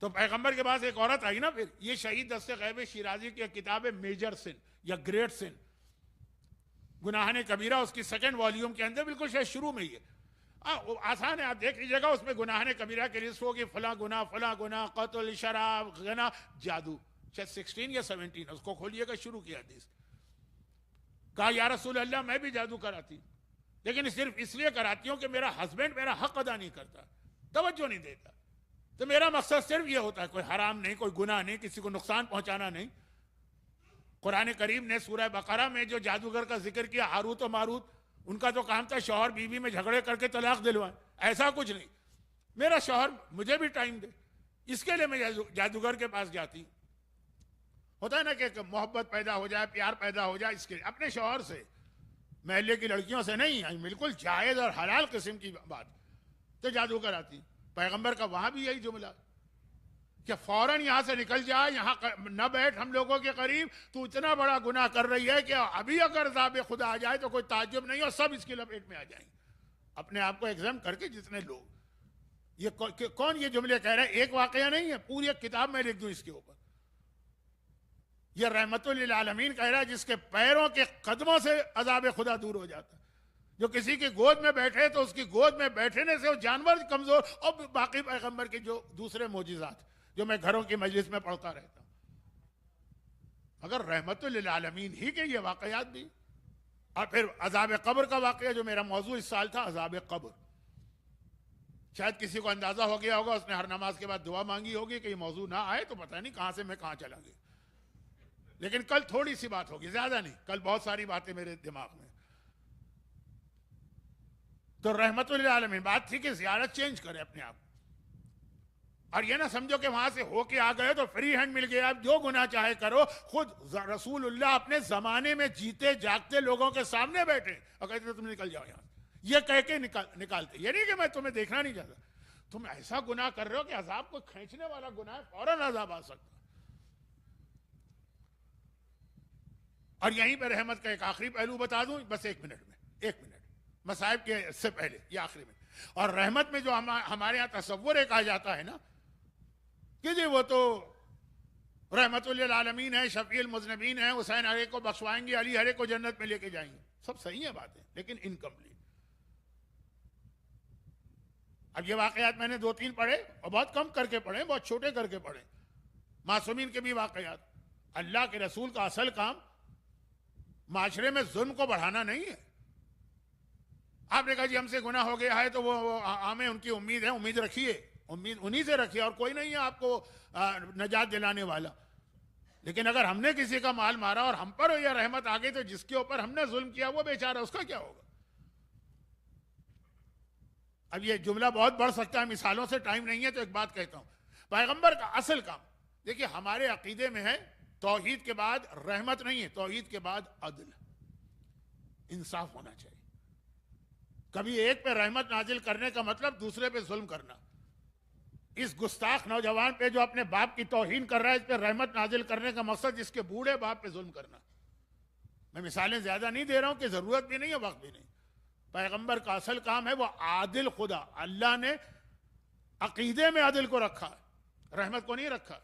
तो पैगंबर के पास एक औरत आई ना, फिर ये शहीद दस्ते गैब शिराजी की किताब है मेजर सिन या ग्रेट सिन, गुनाहने कबीरा, उसकी सेकंड वॉल्यूम के अंदर बिल्कुल शायद शुरू में ही है। आसान है, आप देख लीजिएगा, उसमें गुनाहने कबीरा की लिस्ट होगी, फला गुना, कत्ल, शराब, गना, जादू, शायद 16 या 17, उसको खोलिएगा, शुरू किया हदीस। कहा या रसूल अल्लाह, मैं भी जादू कराती, लेकिन सिर्फ इसलिए कराती हूं कि मेरा हस्बैंड मेरा हक अदा नहीं करता, तवज्जो नहीं देता। तो मेरा मकसद सिर्फ ये होता है, कोई हराम नहीं, कोई गुनाह नहीं, किसी को नुकसान पहुंचाना नहीं। कुरान करीम ने सूरह बकरा में जो जादूगर का जिक्र किया, हारूत और मारूत, उनका तो काम था शौहर बीवी में झगड़े करके तलाक दिलवाए, ऐसा कुछ नहीं। मेरा शौहर मुझे भी टाइम दे, इसके लिए मैं जादूगर के पास जाती। होता है ना कि मोहब्बत पैदा हो जाए, प्यार पैदा हो जाए, इसके लिए अपने शौहर से, महल्ले की लड़कियों से नहीं, बिल्कुल जायज और हलाल किस्म की बात। तो जादूगर आती, पैगंबर का वहां भी यही जुमला कि फौरन यहां से निकल जाए, यहां न बैठ हम लोगों के करीब, तू इतना बड़ा गुनाह कर रही है कि अभी अगर अज़ाब खुदा आ जाए तो कोई ताज्जुब नहीं, और सब इसकी लपेट में आ जाएंगे, अपने आप को एग्जाम करके जितने लोग। ये कौन ये जुमले कह रहे हैं? एक वाकया नहीं है, पूरी एक किताब में लिख दूं इसके ऊपर। ये रहमतुल लिल आलमीन कह रहा है, जिसके पैरों के कदमों से अज़ाब खुदा दूर हो जाता है। जो किसी की गोद में बैठे तो उसकी गोद में बैठने से वो जानवर कमजोर, और बाकी पैगंबर के जो दूसरे मोजिज़ात जो मैं घरों की मजलिस में पढ़ता रहता हूं, अगर रहमतुल लिल आलमीन ही के ये वाकयात भी। और फिर अज़ाब कब्र का वाकया, जो मेरा मौजू इस साल था, अज़ाब कब्र। शायद किसी को अंदाजा हो गया होगा, उसने हर नमाज के बाद दुआ मांगी होगी कि ये मौजू ना आए तो पता नहीं कहां से मैं कहां चला गया। लेकिन कल थोड़ी सी बात होगी, ज्यादा नहीं, कल बहुत सारी बातें मेरे दिमाग में। तो रहमतुल लिल आलमीन बात थी कि ज़ियारत चेंज करे अपने आप, और ये ना समझो कि वहां से होके आ गए तो फ्री हैंड मिल गया, आप जो गुनाह चाहे करो। खुद रसूलुल्लाह अपने जमाने में जीते जागते लोगों के सामने बैठे और कहते तुम निकल जाओ यहां, ये कह के निकालते। ये नहीं कि मैं तुम्हें देखना नहीं चाहता, तुम ऐसा गुनाह कर रहे हो कि अजाब को खींचने वाला गुनाह है, फौरन अजाब आ सकता। और यहीं पर रहमत का एक आखिरी पहलू बता दूं, बस 1 मिनट में, 1 मिनट मसाइब के से पहले, ये आखिरी में। और रहमत में जो हमारे यहां तसव्वुर एक आ जाता है ना कि जी वो तो रहमतुल लिल आलमीन है, शफीउल मुज़निबीन है, हुसैन हरे को बख्शवाएंगे, अली हरे को जन्नत में लेके जाएंगे, सब सही है बातें, लेकिन इनकम्प्लीट। अब ये वाकयात मैंने 2-3 पढ़े, और बहुत कम करके पढ़े, बहुत छोटे करके पढ़े, मासूमीन के भी वाकयात। अल्लाह के रसूल का असल काम माशरे में जुल्म को बढ़ाना नहीं है। आपने कहा जी हमसे गुनाह हो गया है तो वो हमें उनकी उम्मीद है, उम्मीद रखिए, उम्मीद उन्हीं से रखिए, और कोई नहीं है आपको नजात दिलाने वाला। लेकिन अगर हमने किसी का माल मारा और हम पर यह रहमत आ गई तो जिसके ऊपर हमने जुल्म किया वो बेचारा, उसका क्या होगा? अब ये जुमला बहुत बढ़ सकता है, मिसालों से टाइम नहीं है, तो एक बात कहता हूं, पैगंबर का असल काम, देखिए हमारे अकीदे में है तौहीद के बाद रहमत नहीं है, तौहीद के बाद अदल, इंसाफ होना चाहिए। कभी एक पे रहमत नाजिल करने का मतलब दूसरे पे जुल्म करना। इस गुस्ताख नौजवान पे जो अपने बाप की तौहीन कर रहा है, इस पे रहमत नाजिल करने का मकसद इसके बूढ़े बाप पे जुल्म करना। मैं मिसालें ज्यादा नहीं दे रहा हूं कि जरूरत भी नहीं है, वक्त भी नहीं। पैगंबर का असल काम है वो आदिल खुदा, अल्लाह ने अकीदे में आदिल को रखा है, रहमत को नहीं रखा।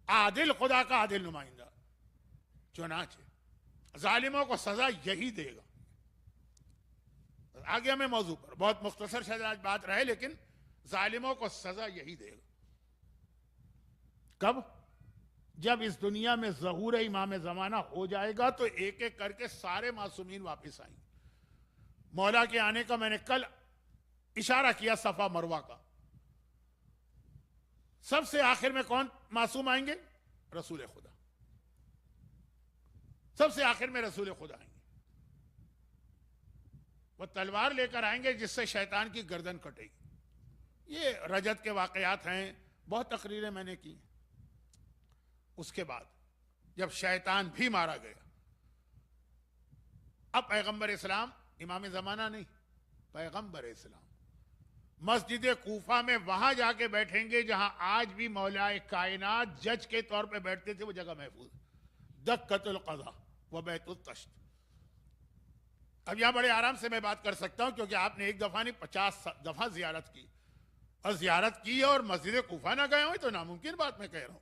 आदिल खुदा का आदिल नुमाइंदा, चुनाचे जालिमों को सजा यही देगा। आगे हमें मौजू पर बहुत मुख्तसर शायद आज बात रहे, लेकिन जालिमों को सजा यही देगा। कब? जब इस दुनिया में ज़हूर इमाम ज़माना हो जाएगा तो एक एक करके सारे मासूमीन वापस आएंगे। मौला के आने का मैंने कल इशारा किया, सफा मरवा का। सबसे आखिर में कौन मासूम आएंगे? रसूल खुदा। सबसे आखिर में रसूल खुदा आएंगे। वो तलवार लेकर आएंगे जिससे शैतान की गर्दन कटेगी। ये रजत के वाकयात हैं, बहुत तकरीरें मैंने की। उसके बाद जब शैतान भी मारा गया। अब पैगंबर इस्लाम इमाम ज़माना नहीं, पैगंबर इस्लाम मस्जिद कूफा में वहां जाके बैठेंगे जहां आज भी मौलाए कायनात जज के तौर पे बैठते थे। वो जगह महफूज, दक्कतुल क़ज़ा व बैतुत तश्त। अब यहां बड़े आराम से मैं बात कर सकता हूं, क्योंकि आपने एक दफा नहीं 50 दफा जियारत की, और जियारत की और मस्जिद कूफा ना गए हो तो नामुमकिन बात मैं कह रहा हूं।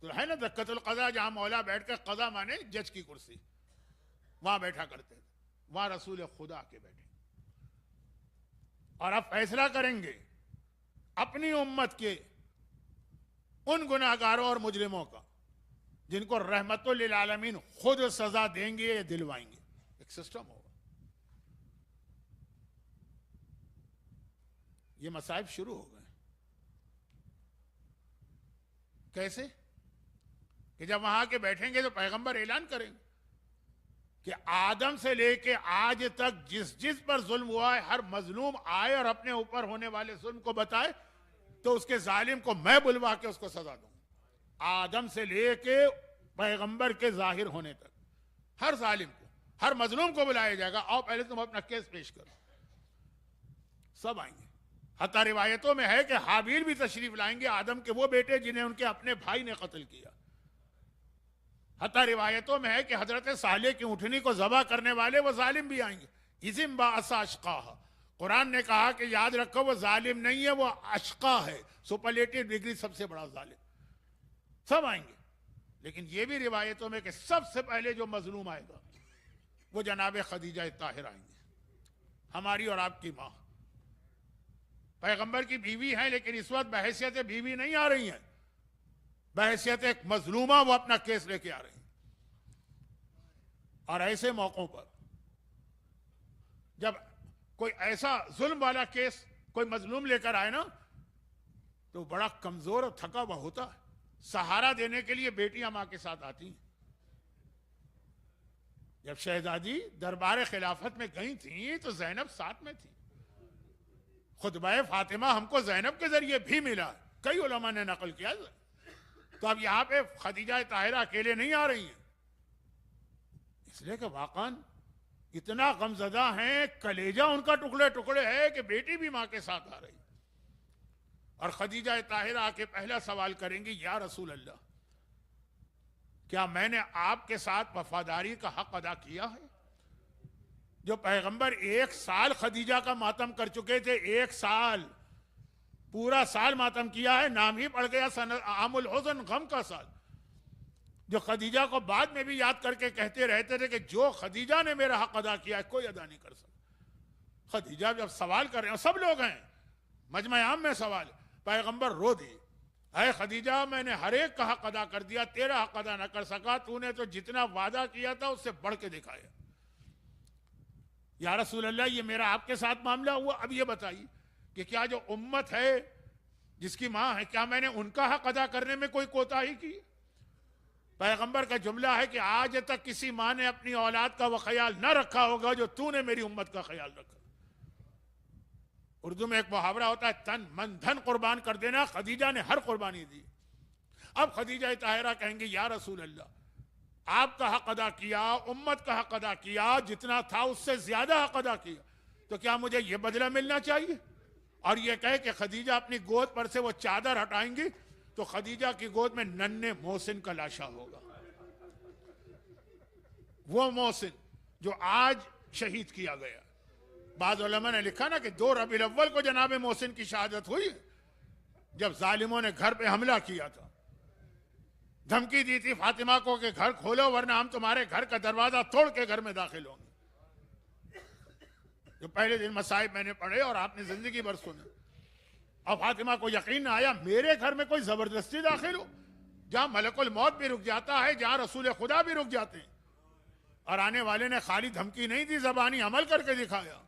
तो है ना दक्कतुल क़ज़ा, जहां मौला बैठकर क़ज़ा माने जज की कुर्सी, वहां बैठा करते थे। वहां रसूल खुदा के बैठे और अब फैसला करेंगे अपनी उम्मत के उन गुनाहगारों और मुजरिमों का जिनको रहमतुल लिल आलमीन खुद सजा देंगे या दिलवाएंगे। एक सिस्टम होगा। ये मसाइब शुरू हो गए। कैसे कि जब वहां के बैठेंगे तो पैगंबर ऐलान करेंगे कि आदम से लेके आज तक जिस जिस पर जुल्म हुआ है, हर मजलूम आए और अपने ऊपर होने वाले जुल्म को बताए, तो उसके जालिम को मैं बुलवा के उसको सजा दूंगा। आदम से लेके पैगंबर के जाहिर होने तक हर जालिम को, हर मजलूम को बुलाया जाएगा। आओ पहले तुम अपना केस पेश करो। सब आएंगे। हत्ता रिवायतों में है कि हाबील भी तशरीफ लाएंगे, आदम के वो बेटे जिन्हें उनके अपने भाई ने कत्ल किया। हत्ता रिवायतों में है कि हजरत साले की ऊँटनी को ज़बह करने वाले वो जालिम भी आएंगे। इज़िम बाअसा अशक़ाहा, कुरान ने कहा कि याद रखो वो जालिम नहीं है, वो अशक़ा है, सुपरलेटिव डिग्री, सबसे बड़ा जालिम। सब आएंगे। लेकिन ये भी रिवायतों में कि सबसे पहले जो मजलूम आएगा वो जनाब खदीजा ताहिरा आएंगे, हमारी और आपकी माँ। पैगंबर की बीवी हैं, लेकिन इस वक्त बहैसियत बीवी नहीं आ रही हैं, बहैसियत एक मजलूमा वो अपना केस लेके आ रही हैं। और ऐसे मौकों पर जब कोई ऐसा जुल्म वाला केस कोई मजलूम लेकर आए ना, तो बड़ा कमजोर और थका हुआ होता है। सहारा देने के लिए बेटियां मां के साथ आती हैं। जब शहजादी दरबार खिलाफत में गई थी तो जैनब साथ में थी। खुतबा फातिमा हमको जैनब के जरिए भी मिला, कई उलमा ने नकल किया। तो अब यहां पे खदीजा ताहिरा अकेले नहीं आ रही हैं, इसलिए कि वाकन इतना गमजदा हैं, कलेजा उनका टुकड़े टुकड़े है कि बेटी भी मां के साथ आ रही। और खदीजा ताहिरा आके पहला सवाल करेंगी, या रसूल अल्लाह, क्या मैंने आपके साथ वफादारी का हक अदा किया है? जो पैगंबर 1 साल खदीजा का मातम कर चुके थे, 1 साल, पूरा साल मातम किया है, नाम ही पड़ गया आमुल हुज़न, गम का साल। जो खदीजा को बाद में भी याद करके कहते रहते थे कि जो खदीजा ने मेरा हक अदा किया है कोई अदा नहीं कर सकता। खदीजा जब सवाल कर रहे हैं, सब लोग हैं, मजमा आम में सवाल, पैगंबर रो दिए, है खदीजा मैंने हर एक का हक अदा कर दिया, तेरा हक अदा न कर सका, तूने तो जितना वादा किया था उससे बढ़ के दिखाया। या रसूल अल्लाह, ये मेरा आपके साथ मामला हुआ, अब ये बताइए कि क्या जो उम्मत है जिसकी माँ है, क्या मैंने उनका हक अदा करने में कोई कोताही की? पैगंबर का जुमला है कि आज तक किसी माँ ने अपनी औलाद का वो ख्याल न रखा होगा जो तूने मेरी उम्मत का ख्याल रखा। उर्दू में एक मुहावरा होता है, तन मन धन कुर्बान कर देना, खदीजा ने हर कुर्बानी दी। अब खदीजा ताहिरा कहेंगे, या रसूल अल्लाह, आपका हक अदा किया, उम्मत का हक अदा किया, जितना था उससे ज्यादा हक अदा किया, तो क्या मुझे यह बदला मिलना चाहिए? और यह कहे कि खदीजा अपनी गोद पर से वो चादर हटाएंगी तो खदीजा की गोद में नन्हे मोहसिन का लाशा होगा। वो मोहसिन जो आज शहीद किया गया। बाद उलमा ने लिखा ना कि 2 रबीउल अव्वल को जनाब मोहसिन की शहादत हुई, जब जालिमों ने घर पे हमला किया था, धमकी दी थी फातिमा को कि घर खोलो वरना हम तुम्हारे घर का दरवाजा तोड़ के घर में दाखिल होंगे। जो पहले दिन मसाइब मैंने पढ़े और आपने जिंदगी भर सुने, और फातिमा को यकीन न आया मेरे घर में कोई जबरदस्ती दाखिल हो, जहां मलकुल मौत भी रुक जाता है, जहां रसूल खुदा भी रुक जाते हैं। और आने वाले ने खाली धमकी नहीं दी, जबानी अमल करके दिखाया।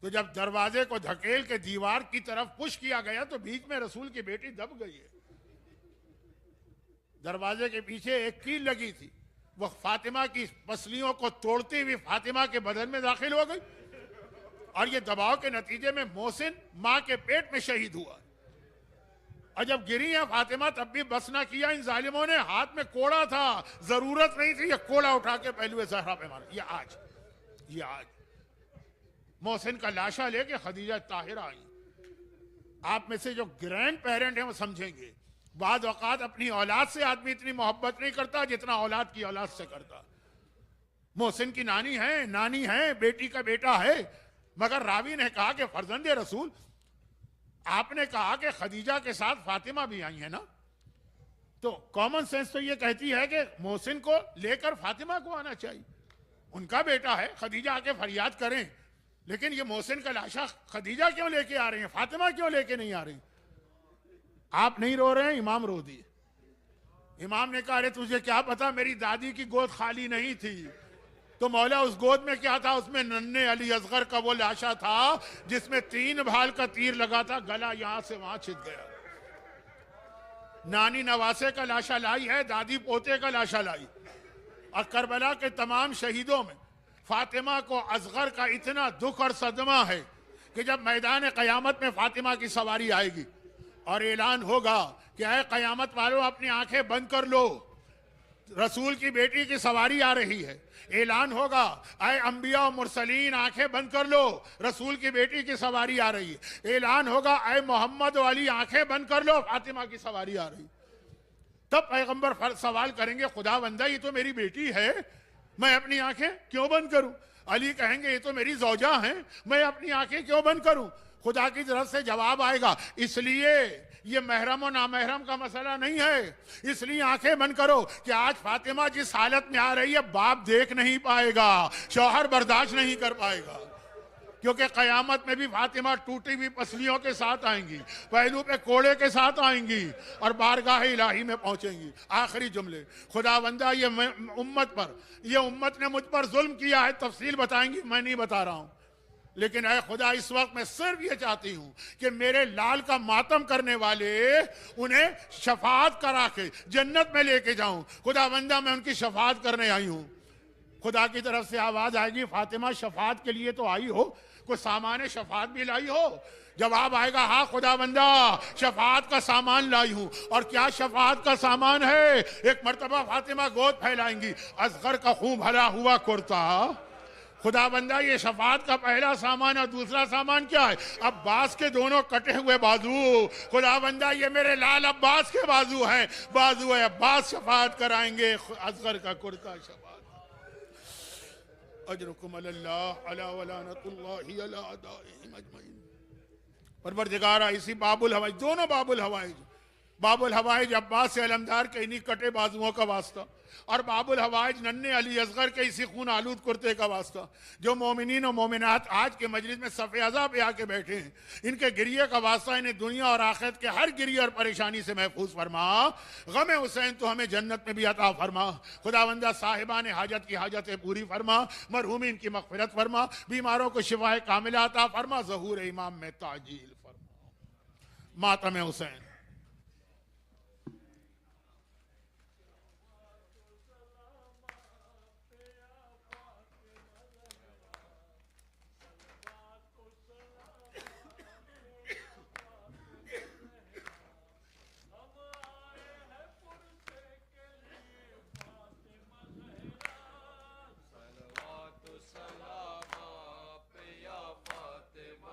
तो जब दरवाजे को धकेल के दीवार की तरफ पुश किया गया तो बीच में रसूल की बेटी दब गई है। दरवाजे के पीछे एक कील लगी थी, वह फातिमा की पसलियों को तोड़ती हुई फातिमा के बदन में दाखिल हो गई, और ये दबाव के नतीजे में मोहसिन मां के पेट में शहीद हुआ। और जब गिरी है फातिमा तब भी बस ना किया इन जालिमों ने, हाथ में कोड़ा था, जरूरत नहीं थी, ये कोड़ा उठा के पहलुए ज़हरा पे मारा। ये आज मोहसिन का लाशा लेके खदीजा ताहिरा आई। आप में से जो ग्रैंड पेरेंट हैं वो समझेंगे, बाद औकात अपनी औलाद से आदमी इतनी मोहब्बत नहीं करता जितना औलाद की औलाद से करता। मोहसिन की नानी है, बेटी का बेटा है, मगर रावी ने कहा कि फर्जंद रसूल, आपने कहा कि खदीजा के साथ फातिमा भी आई है ना, तो कॉमन सेंस तो ये कहती है कि मोहसिन को लेकर फातिमा को आना चाहिए, उनका बेटा है, खदीजा आके फरियाद करें। लेकिन ये मोहसिन का लाशा खदीजा क्यों लेके आ रही है, फातिमा क्यों लेके नहीं आ रही? आप नहीं रो रहे हैं, इमाम रो दिए। इमाम ने कहा, अरे तुझे क्या पता मेरी दादी की गोद खाली नहीं थी, तो मौला उस गोद में क्या था? उसमें नन्हे अली असगर का वो लाशा था जिसमें 3 भाल का तीर लगा था, गला यहां से वहां छिद गया। नानी नवासे का लाशा लाई है, दादी पोते का लाशा लाई। और करबला के तमाम शहीदों में फातिमा को असगर का इतना दुख और सदमा है कि जब मैदान कयामत में फातिमा की सवारी आएगी और ऐलान होगा कि ऐ कयामत वालों अपनी आंखें बंद कर लो, रसूल की बेटी की सवारी आ रही है। ऐलान होगा, ऐ अंबिया और मुरसलीन आंखें बंद कर लो, रसूल की बेटी की सवारी आ रही है। ऐलान होगा, ऐ मोहम्मद वाली आंखें बंद कर लो, फातिमा की सवारी आ रही। तब पैगंबर सवाल करेंगे, खुदा बंदा ये तो मेरी बेटी है, मैं अपनी आंखें क्यों बंद करूं? अली कहेंगे, ये तो मेरी ज़ौजा है, मैं अपनी आंखें क्यों बंद करूं? खुदा की तरफ से जवाब आएगा, इसलिए ये महरम और नामहरम का मसला नहीं है, इसलिए आंखें बंद करो कि आज फातिमा जिस हालत में आ रही है बाप देख नहीं पाएगा, शौहर बर्दाश्त नहीं कर पाएगा, क्योंकि कयामत में भी फातिमा टूटी हुई पसलियों के साथ आएंगी, पहलू पे कोड़े के साथ आएंगी और बारगाह इलाही में पहुंचेंगी। आखिरी जुमले, खुदावंदा ये उम्मत ने मुझ पर जुल्म किया है, तफसील बताएंगी, मैं नहीं बता रहा हूं, लेकिन ऐ खुदा इस वक्त मैं सिर्फ ये चाहती हूं कि मेरे लाल का मातम करने वाले उन्हें शफाअत करा के जन्नत में लेके जाऊं। खुदावंदा मैं उनकी शफाअत करने आई हूं। खुदा की तरफ से आवाज आएगी, फातिमा शफाअत के लिए तो आई हो, कोई सामान शफाअत भी लाई हो? जवाब आएगा, हाँ खुदावंदा शफाअत का सामान लाई हूं। और क्या शफाअत का सामान है? एक मर्तबा फातिमा गोद फैलाएंगी, असगर का खून भरा हुआ कुर्ता। खुदाबंदा ये शफाअत का पहला सामान और दूसरा सामान क्या है? अब्बास के दोनों कटे हुए बाजू। खुदाबंदा ये मेरे लाल अब्बास के बाजू हैं, बाजू है अब्बास शफाअत कराएंगे, असगर का कुर्ता शफाअत। अजरुकुम अल्लाह अला वलानतुल्लाहि अला अदाइहिम अजमईन। परवरदिगारा इसी बाबुल हवाइज, दोनों बाबुल हवाइज अब्बास से अलमदार के इन्हीं कटे बाजुओं का वास्ता, और बाबुल हवाइज नन्हे अली असगर के इसी खून आलूद कुर्ते का वास्ता। जो मोमिनीन और मोमिनात आज के मजलिस में सफ़े अज़ा पे आके बैठे हैं, इनके गिरिये का वास्ता इन्हें दुनिया और आखिरत के हर गिरिये और परेशानी से महफूज फरमा। गम हुसैन तो हमें जन्नत में भी अता फरमा। खुदावंदा साहिबान हाजत की हाजतें पूरी फरमा, मरहूमीन की मग़फ़िरत फरमा, बीमारों को शिफाए कामिला अता फरमा, ज़हूर इमाम में ताजील फरमा। मातम हुसैन।